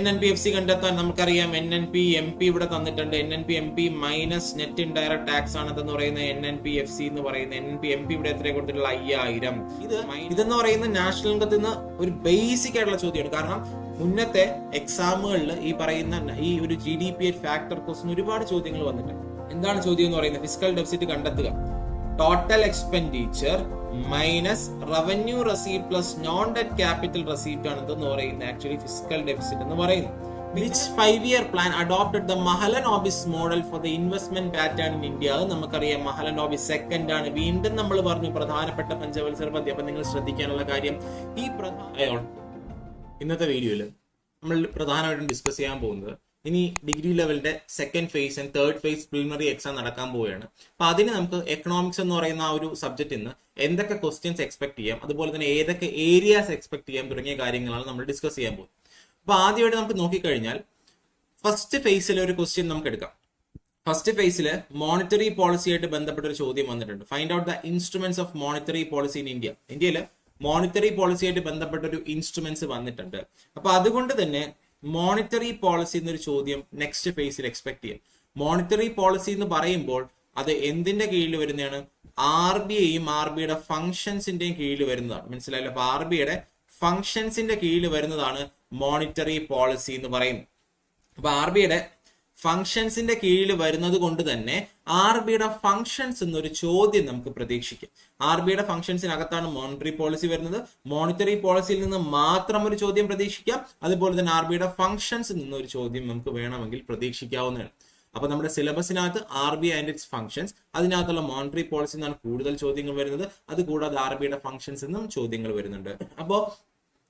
NNPFC കണ്ടെത്താൻ നമുക്കറിയാം NNP-MP ഇവിടെ തന്നിട്ടുണ്ട്. NNP-MP minus net indirect tax ആണ് ഇതെന്ന് പറയുന്നത് NNPFC എന്ന് പറയുന്നത്. NNP-MP ഇവിടെ എത്ര കൊടുത്തിട്ടുള്ള 5000. ഇതെന്ന് പറയുന്നത് നാഷണൽ ഇൻകത്തിൽ നിന്ന് ഒരു ബേസിക് ആയിട്ടുള്ള ചോദ്യമാണ്. കാരണം മുന്നത്തെ എക്സാമുകളിൽ ഈ പറയുന്ന ഈ ഒരു GDP ഫാക്ടർ ക്വസ്റ്റ്യൻ ഒരുപാട് ചോദ്യങ്ങൾ വന്നിട്ടുണ്ട്. എന്താണ് ചോദ്യം എന്ന് പറയുന്നത്? ഫിസിക്കൽ ഡെഫിസിറ്റ് കണ്ടെത്തുക. Total expenditure minus revenue receipt plus non debt capital receipt ആണ് ഇതെന്ന് പറയുന്നത് ആക്ച്വലി ഫിസിക്കൽ ഡെഫിസിറ്റ് എന്ന് പറയുന്നത്. Which 5-year plan adopted the Mahalanobis model for the investment pattern in India? അത് നമുക്കറിയാം Mahalanobis സെക്കൻഡ് ആണ്. വീണ്ടും നമ്മൾ പറഞ്ഞു പ്രധാനപ്പെട്ട പഞ്ചവത്സര പദ്ധതി. അപ്പൊ നിങ്ങൾ ശ്രദ്ധിക്കാനുള്ള കാര്യം ഈ ഇന്നത്തെ വീഡിയോയിൽ നമ്മൾ പ്രധാനമായിട്ടും ഡിസ്കസ് ചെയ്യാൻ പോകുന്നത് ഇനി ഡിഗ്രി ലെവലിന്റെ second phase and third phase preliminary exam നടക്കാൻ പോവുകയാണ്. അപ്പൊ അതിന് നമുക്ക് എക്കണോമിക്സ് എന്ന് പറയുന്ന ആ ഒരു സബ്ജക്റ്റിൽ നിന്ന് എന്തൊക്കെ ക്വസ്റ്റ്യൻസ് എക്സ്പെക്ട് ചെയ്യാം, അതുപോലെ തന്നെ ഏതൊക്കെ ഏരിയാസ് എക്സ്പെക്ട് ചെയ്യാം തുടങ്ങിയ കാര്യങ്ങളാണ് നമ്മൾ ഡിസ്കസ് ചെയ്യാൻ പോകുന്നത്. അപ്പൊ ആദ്യമായിട്ട് നമുക്ക് നോക്കിക്കഴിഞ്ഞാൽ ഫസ്റ്റ് ഫേസിലെ ഒരു ക്വസ്റ്റ്യൻ നമുക്ക് എടുക്കാം. ഫസ്റ്റ് ഫേസിൽ മോണിറ്ററി പോളിസിയായിട്ട് ബന്ധപ്പെട്ട ഒരു ചോദ്യം വന്നിട്ടുണ്ട്. Find out the instruments of monetary policy in India. ഇന്ത്യയിൽ മോണിറ്ററി പോളിസിയായിട്ട് ബന്ധപ്പെട്ട ഒരു ഇൻസ്ട്രുമെന്റ്സ് വന്നിട്ടുണ്ട്. അപ്പൊ അതുകൊണ്ട് തന്നെ മോണിറ്ററി പോളിസി എന്നൊരു ചോദ്യം നെക്സ്റ്റ് ഫേസിൽ എക്സ്പെക്ട് ചെയ്യാം. മോണിറ്ററി പോളിസി എന്ന് പറയുമ്പോൾ അത് എന്തിന്റെ കീഴിൽ വരുന്നതാണ്? RBIയും RBIയുടെ ഫംഗ്ഷൻസിന്റെയും കീഴിൽ വരുന്നതാണ്. മനസ്സിലായല്ലോ? അപ്പൊ RBIയുടെ ഫംഗ്ഷൻസിന്റെ കീഴിൽ വരുന്നതാണ് മോണിറ്ററി പോളിസി എന്ന് പറയുന്നത്. അപ്പൊ RBIയുടെ ഫംഗ്ഷൻസിന്റെ കീഴിൽ വരുന്നത് കൊണ്ട് തന്നെ RBIയുടെ ഫംഗ്ഷൻസ് എന്നൊരു ചോദ്യം നമുക്ക് പ്രതീക്ഷിക്കാം. RBIയുടെ ഫംഗ്ഷൻസിനകത്താണ് മോണിറ്ററി പോളിസി വരുന്നത്. മോണിറ്ററി പോളിസിയിൽ നിന്ന് മാത്രം ഒരു ചോദ്യം പ്രതീക്ഷിക്കാം. അതുപോലെ തന്നെ RBIയുടെ ഫംഗ്ഷൻസിൽ നിന്നൊരു ചോദ്യം നമുക്ക് വേണമെങ്കിൽ പ്രതീക്ഷിക്കാവുന്നതാണ്. അപ്പൊ നമ്മുടെ സിലബസിനകത്ത് RBI ആൻഡ് ഇറ്റ്സ് ഫംഗ്ഷൻസ്, അതിനകത്തുള്ള മോണിറ്ററി പോളിസി നിന്നാണ് കൂടുതൽ ചോദ്യങ്ങൾ വരുന്നത്. അത് കൂടാതെ RBIയുടെ ഫംഗ്ഷൻസ് നിന്നും ചോദ്യങ്ങൾ വരുന്നുണ്ട്. അപ്പോ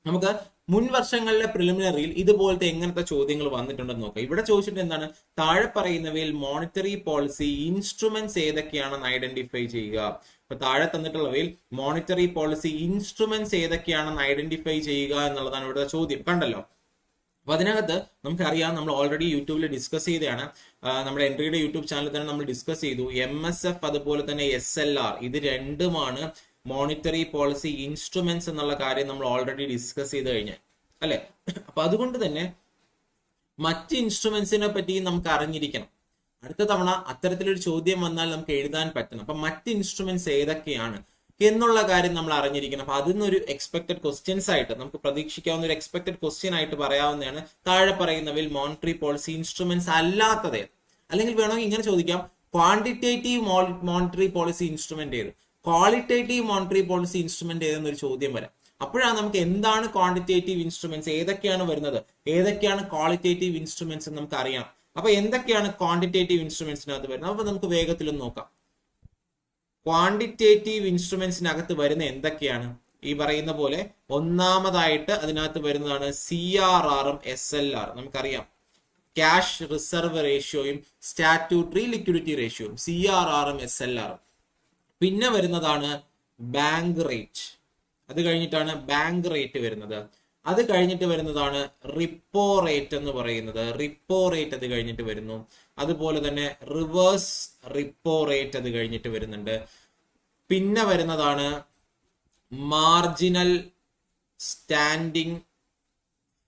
നമുക്ക് മുൻ വർഷങ്ങളിലെ പ്രിലിമിനറിയിൽ ഇതുപോലത്തെ എങ്ങനത്തെ ചോദ്യങ്ങൾ വന്നിട്ടുണ്ടെന്ന് നോക്കാം. ഇവിടെ ചോദിച്ചിട്ട് എന്താണ്? താഴെ പറയുന്നവയിൽ മോണിറ്ററി പോളിസി ഇൻസ്ട്രുമെന്റ്സ് ഏതൊക്കെയാണെന്ന് ഐഡന്റിഫൈ ചെയ്യുക. അപ്പൊ താഴെ തന്നിട്ടുള്ളവയിൽ മോണിറ്ററി പോളിസി ഇൻസ്ട്രുമെന്റ്സ് ഏതൊക്കെയാണെന്ന് ഐഡന്റിഫൈ ചെയ്യുക എന്നുള്ളതാണ് ഇവിടെ ചോദ്യം. കണ്ടല്ലോ? അപ്പൊ അതിനകത്ത് നമുക്കറിയാം, നമ്മൾ ഓൾറെഡി യൂട്യൂബിൽ ഡിസ്കസ് ചെയ്തതാണ്. നമ്മുടെ എൻട്രിയുടെ യൂട്യൂബ് ചാനലിൽ തന്നെ നമ്മൾ ഡിസ്കസ് ചെയ്തു. MSF അതുപോലെ തന്നെ SLR ഇത് രണ്ടുമാണ് മോണിറ്ററി പോളിസി ഇൻസ്ട്രുമെന്റ്സ് എന്നുള്ള കാര്യം നമ്മൾ ഓൾറെഡി ഡിസ്കസ് ചെയ്ത് കഴിഞ്ഞാൽ അല്ലെ? അപ്പൊ അതുകൊണ്ട് തന്നെ മറ്റ് ഇൻസ്ട്രുമെന്റ്സിനെ പറ്റി നമുക്ക് അറിഞ്ഞിരിക്കണം. അടുത്ത തവണ അത്തരത്തിലൊരു ചോദ്യം വന്നാൽ നമുക്ക് എഴുതാൻ പറ്റണം. അപ്പൊ മറ്റ് ഇൻസ്ട്രുമെന്റ്സ് ഏതൊക്കെയാണ് എന്നുള്ള കാര്യം നമ്മൾ അറിഞ്ഞിരിക്കണം. അപ്പൊ അതിന്നൊരു എക്സ്പെക്ടഡ് ക്വസ്റ്റ്യൻസ് ആയിട്ട് നമുക്ക് പ്രതീക്ഷിക്കാവുന്ന ഒരു എക്സ്പെക്ടഡ് ക്വസ്റ്റ്യൻ ആയിട്ട് പറയാവുന്നതാണ് താഴെ പറയുന്നവയിൽ മോണിറ്ററി പോളിസി ഇൻസ്ട്രുമെന്റ്സ് അല്ലാത്തത്. അല്ലെങ്കിൽ വേണമെങ്കിൽ ഇങ്ങനെ ചോദിക്കാം, ക്വാണ്ടിറ്റേറ്റീവ് മോണിറ്ററി പോളിസി ഇൻസ്ട്രുമെന്റ് ഏത്, ക്വാളിറ്റേറ്റീവ് മോണിറ്ററി പോളിസി ഇൻസ്ട്രുമെന്റ് ഏതെന്നൊരു ചോദ്യം വരാം. അപ്പോഴാണ് നമുക്ക് എന്താണ് ക്വാണ്ടിറ്റേറ്റീവ് ഇൻസ്ട്രുമെന്റ്സ്, ഏതൊക്കെയാണ് വരുന്നത്, ഏതൊക്കെയാണ് ക്വാളിറ്റേറ്റീവ് ഇൻസ്ട്രുമെന്റ്സ് എന്ന് നമുക്ക് അറിയാം. അപ്പൊ എന്തൊക്കെയാണ് ക്വാണ്ടിറ്റേറ്റീവ് ഇൻസ്ട്രുമെന്റ്സിനകത്ത് വരുന്നത്? അപ്പൊ നമുക്ക് വേഗത്തിലൊന്ന് നോക്കാം. ക്വാണ്ടിറ്റേറ്റീവ് ഇൻസ്ട്രുമെന്റ്സിനകത്ത് വരുന്ന എന്തൊക്കെയാണ്? ഈ പറയുന്ന പോലെ ഒന്നാമതായിട്ട് അതിനകത്ത് വരുന്നതാണ് CRRഉം SLR. നമുക്കറിയാം ക്യാഷ് റിസർവ് റേഷ്യോയും സ്റ്റാറ്റ്യൂട്ടറി ലിക്വിഡിറ്റി റേഷ്യോയും CRRഉം SLRഉം. പിന്നെ വരുന്നതാണ് ബാങ്ക് റേറ്റ്. അത് കഴിഞ്ഞിട്ടാണ് ബാങ്ക് റേറ്റ് വരുന്നത്. അത് കഴിഞ്ഞിട്ട് വരുന്നതാണ് റിപ്പോ റേറ്റ് എന്ന് പറയുന്നത്. റിപ്പോ റേറ്റ് അത് കഴിഞ്ഞിട്ട് വരുന്നു. അതുപോലെ തന്നെ റിവേഴ്സ് റിപ്പോ റേറ്റ് അത് കഴിഞ്ഞിട്ട് വരുന്നുണ്ട്. പിന്നെ വരുന്നതാണ് മാർജിനൽ സ്റ്റാൻഡിങ്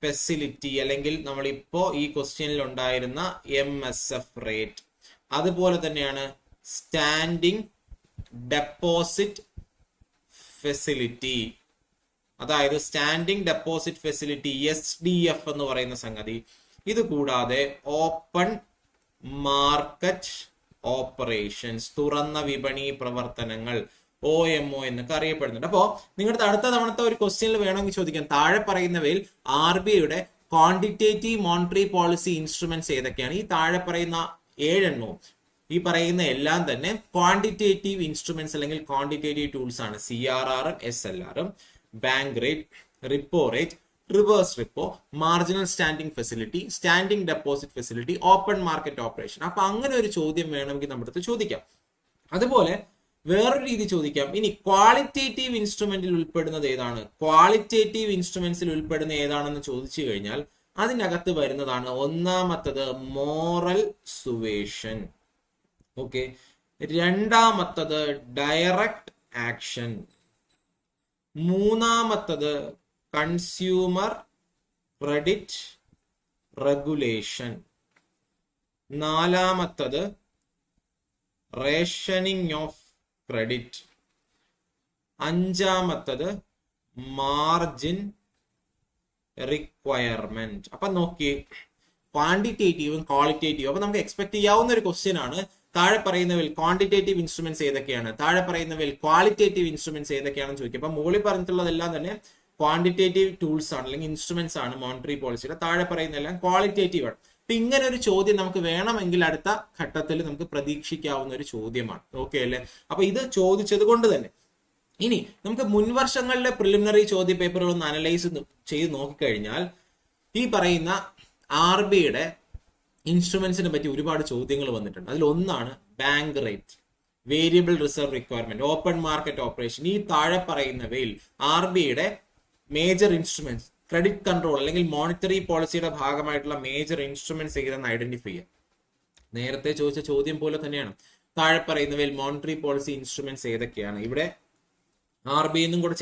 ഫെസിലിറ്റി, അല്ലെങ്കിൽ നമ്മളിപ്പോ ഈ ക്വസ്റ്റ്യനിൽ ഉണ്ടായിരുന്ന MSF റേറ്റ്. അതുപോലെ തന്നെയാണ് സ്റ്റാൻഡിങ് ഡെപ്പോസിറ്റ് ഫെസിലിറ്റി, അതായത് സ്റ്റാൻഡിങ് ഡെപ്പോസിറ്റ് ഫെസിലിറ്റി SDF എന്ന് പറയുന്ന സംഗതി. ഇത് കൂടാതെ ഓപ്പൺ മാർക്കറ്റ് ഓപ്പറേഷൻസ്, തുറന്ന വിപണി പ്രവർത്തനങ്ങൾ, OMO എന്നൊക്കെ അറിയപ്പെടുന്നുണ്ട്. അപ്പോ നിങ്ങളുടെ അടുത്ത തവണത്തെ ഒരു ക്വസ്റ്റ്യനിൽ വേണമെങ്കിൽ ചോദിക്കാം, താഴെ പറയുന്നവയിൽ RBIയുടെ ക്വാണ്ടിറ്റേറ്റീവ് മോണിറ്ററി പോളിസി ഇൻസ്ട്രുമെന്റ്സ് ഏതൊക്കെയാണ്? ഈ താഴെ പറയുന്ന 7 എണ്ണവും ഈ പറയുന്ന എല്ലാം തന്നെ ക്വാണ്ടിറ്റേറ്റീവ് ഇൻസ്ട്രുമെന്റ്സ് അല്ലെങ്കിൽ ക്വാണ്ടിറ്റേറ്റീവ് ടൂൾസ് ആണ്. CRRഉം SLRഉം bank rate, repo rate, reverse repo, marginal standing facility, standing deposit facility, open market operation. അപ്പൊ അങ്ങനെ ഒരു ചോദ്യം വേണമെങ്കിൽ നമ്മുടെ അടുത്ത് ചോദിക്കാം. അതുപോലെ വേറൊരു രീതി ചോദിക്കാം, ഇനി ക്വാളിറ്റേറ്റീവ് ഇൻസ്ട്രുമെന്റിൽ ഉൾപ്പെടുന്നത് ഏതാണ്, ക്വാളിറ്റേറ്റീവ് ഇൻസ്ട്രുമെന്റ്സിൽ ഉൾപ്പെടുന്ന ഏതാണെന്ന് ചോദിച്ചു കഴിഞ്ഞാൽ അതിനകത്ത് വരുന്നതാണ് ഒന്നാമത്തത് മോറൽ സുവേഷൻ. ഓക്കെ, രണ്ടാമത്തത് ഡയറക്റ്റ് ആക്ഷൻ, മൂന്നാമത്തത് കൺസ്യൂമർ ക്രെഡിറ്റ് റെഗുലേഷൻ. നാലാമത്തത് റേഷനിങ് ഓഫ് ക്രെഡിറ്റ്. അഞ്ചാമത്തത് മാർജിൻ റിക്വയർമെന്റ്. അപ്പൊ നോക്കിയേ, ക്വാണ്ടിറ്റേറ്റീവും ക്വാളിറ്റേറ്റീവും. അപ്പൊ നമുക്ക് എക്സ്പെക്ട് ചെയ്യാവുന്ന ഒരു ക്വസ്റ്റ്യൻ ആണ്. താഴെ പറയുന്നവയിൽ ക്വാണ്ടിറ്റേറ്റീവ് ഇൻസ്ട്രുമെന്റ്സ് ഏതൊക്കെയാണ്, താഴെ പറയുന്നവയിൽ ക്വാളിറ്റേറ്റീവ് ഇൻസ്ട്രുമെന്റ്സ് ഏതൊക്കെയാണെന്ന് ചോദിക്കും. അപ്പൊ മുകളിൽ പറഞ്ഞിട്ടുള്ളതെല്ലാം തന്നെ ക്വാണ്ടിറ്റേറ്റീവ് ടൂൾസ് ആണ് അല്ലെങ്കിൽ ഇൻസ്ട്രുമെന്റ്സ് ആണ് മോണിറ്ററി പോളിസിയുടെ. താഴെ പറയുന്നതെല്ലാം ക്വാളിറ്റേറ്റീവ് ആണ്. അപ്പൊ ഇങ്ങനെ ഒരു ചോദ്യം നമുക്ക് വേണമെങ്കിൽ അടുത്ത ഘട്ടത്തിൽ നമുക്ക് പ്രതീക്ഷിക്കാവുന്ന ഒരു ചോദ്യമാണ്. ഓക്കെ അല്ലേ? അപ്പൊ ഇത് ചോദിച്ചത് കൊണ്ട് തന്നെ ഇനി നമുക്ക് മുൻവർഷങ്ങളിലെ പ്രിലിമിനറി ചോദ്യ പേപ്പറുകൾ ഒന്ന് അനലൈസ് ചെയ്ത് നോക്കിക്കഴിഞ്ഞാൽ ഈ പറയുന്ന RBIയുടെ ഇൻസ്ട്രുമെന്റ്സിനെ പറ്റി ഒരുപാട് ചോദ്യങ്ങൾ വന്നിട്ടുണ്ട്. അതിൽ ഒന്നാണ് bank rate, variable reserve requirement, open market operation. ഈ താഴെ പറയുന്നവയിൽ RBIയുടെ മേജർ ഇൻസ്ട്രുമെന്റ്സ്, ക്രെഡിറ്റ് കൺട്രോൾ അല്ലെങ്കിൽ മോണിറ്ററി പോളിസിയുടെ ഭാഗമായിട്ടുള്ള മേജർ ഇൻസ്ട്രുമെന്റ്സ് ഏതെന്ന് ഐഡന്റിഫൈ ചെയ്യാം. നേരത്തെ ചോദിച്ച ചോദ്യം പോലെ തന്നെയാണ്. താഴെ പറയുന്നവയിൽ മോണിറ്ററി പോളിസി ഇൻസ്ട്രുമെന്റ്സ് ഏതൊക്കെയാണ്? ഇവിടെ RBI എന്നും കൂടെ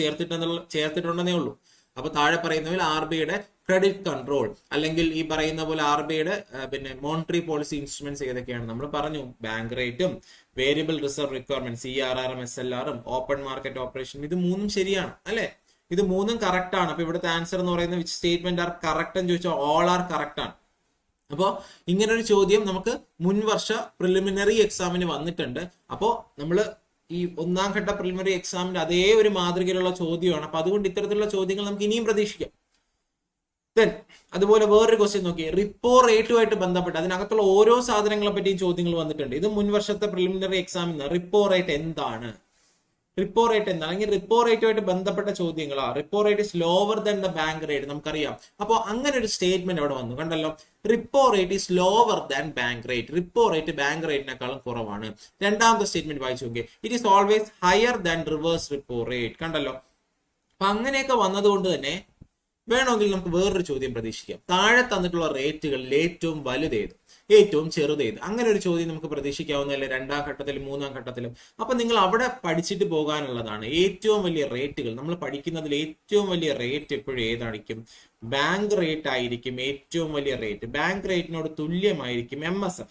ചേർത്തിട്ടുണ്ടെന്നേ ഉള്ളൂ. അപ്പൊ താഴെ പറയുന്നവയിൽ RBIയുടെ ക്രെഡിറ്റ് കൺട്രോൾ അല്ലെങ്കിൽ ഈ പറയുന്ന പോലെ RBIയുടെ പിന്നെ മോണിറ്ററി പോളിസി ഇൻസ്ട്രുമെന്റ്സ് ഏതൊക്കെയാണ്? നമ്മൾ പറഞ്ഞു ബാങ്ക് റേറ്റും വേരിയബിൾ റിസർവ് റിക്വയർമെന്റ് CRRഉം SLRഉം ഓപ്പൺ മാർക്കറ്റ് ഓപ്പറേഷൻ. ഇത് മൂന്നും ശരിയാണ് അല്ലെ? ഇത് മൂന്നും കറക്റ്റ് ആണ്. അപ്പൊ ഇവിടുത്തെ ആൻസർ എന്ന് പറയുന്നത് വിച്ച് സ്റ്റേറ്റ്മെന്റ് ആർ കറക്റ്റ് എന്ന് ചോദിച്ചാൽ ഓൾ ആർ കറക്റ്റ് ആണ്. അപ്പോ ഇങ്ങനൊരു ചോദ്യം നമുക്ക് മുൻവർഷ പ്രിലിമിനറി എക്സാമിന് വന്നിട്ടുണ്ട്. അപ്പോ നമ്മള് ഈ ഒന്നാം ഘട്ട പ്രിലിമിനറി എക്സാമിന്റെ അതേ ഒരു മാതൃകയിലുള്ള ചോദ്യമാണ്. അപ്പൊ അതുകൊണ്ട് ഇത്തരത്തിലുള്ള ചോദ്യങ്ങൾ നമുക്ക് ഇനിയും പ്രതീക്ഷിക്കാം. ദെൻ അതുപോലെ വേറൊരു ക്വസ്റ്റ്യൻ നോക്കി, റിപ്പോ റേറ്റുമായിട്ട് ബന്ധപ്പെട്ട് അതിനകത്തുള്ള ഓരോ സാധനങ്ങളെ പറ്റിയും ചോദ്യങ്ങൾ വന്നിട്ടുണ്ട്. ഇത് മുൻവർഷത്തെ പ്രിലിമിനറി എക്സാമിന് റിപ്പോ റേറ്റ് എന്താണ്, റിപ്പോ റേറ്റ് എന്താണ്, അല്ലെങ്കിൽ റിപ്പോ റേറ്റുമായിട്ട് ബന്ധപ്പെട്ട ചോദ്യങ്ങളാ. Repo rate is lower than the bank rate, നമുക്കറിയാം. അപ്പോൾ അങ്ങനെ ഒരു സ്റ്റേറ്റ്മെന്റ് അവിടെ വന്നു, കണ്ടല്ലോ. Repo rate is lower than bank rate, repo rate bank റേറ്റിനേക്കാളും കുറവാണ്. രണ്ടാമത്തെ സ്റ്റേറ്റ്മെന്റ് വായിച്ചു നോക്കിയേ, it is always higher than reverse repo rate, കണ്ടല്ലോ. അപ്പൊ അങ്ങനെയൊക്കെ വന്നതുകൊണ്ട് തന്നെ വേണമെങ്കിൽ നമുക്ക് വേറൊരു ചോദ്യം പ്രതീക്ഷിക്കാം. താഴെ തന്നിട്ടുള്ള റേറ്റുകളിൽ ഏറ്റവും വലുതേത്, ഏറ്റവും ചെറുതേത്? അങ്ങനെ ഒരു ചോദ്യം നമുക്ക് പ്രതീക്ഷിക്കാവുന്നതല്ലേ രണ്ടാം ഘട്ടത്തിലും മൂന്നാം ഘട്ടത്തിലും. അപ്പൊ നിങ്ങൾ അവിടെ പഠിച്ചിട്ട് പോകാനുള്ളതാണ്. ഏറ്റവും വലിയ റേറ്റുകൾ നമ്മൾ പഠിക്കുന്നതിൽ ഏറ്റവും വലിയ റേറ്റ് എപ്പോഴും ഏതായിരിക്കും? ബാങ്ക് റേറ്റ് ആയിരിക്കും ഏറ്റവും വലിയ റേറ്റ്. ബാങ്ക് റേറ്റിനോട് തുല്യമായിരിക്കും MSF,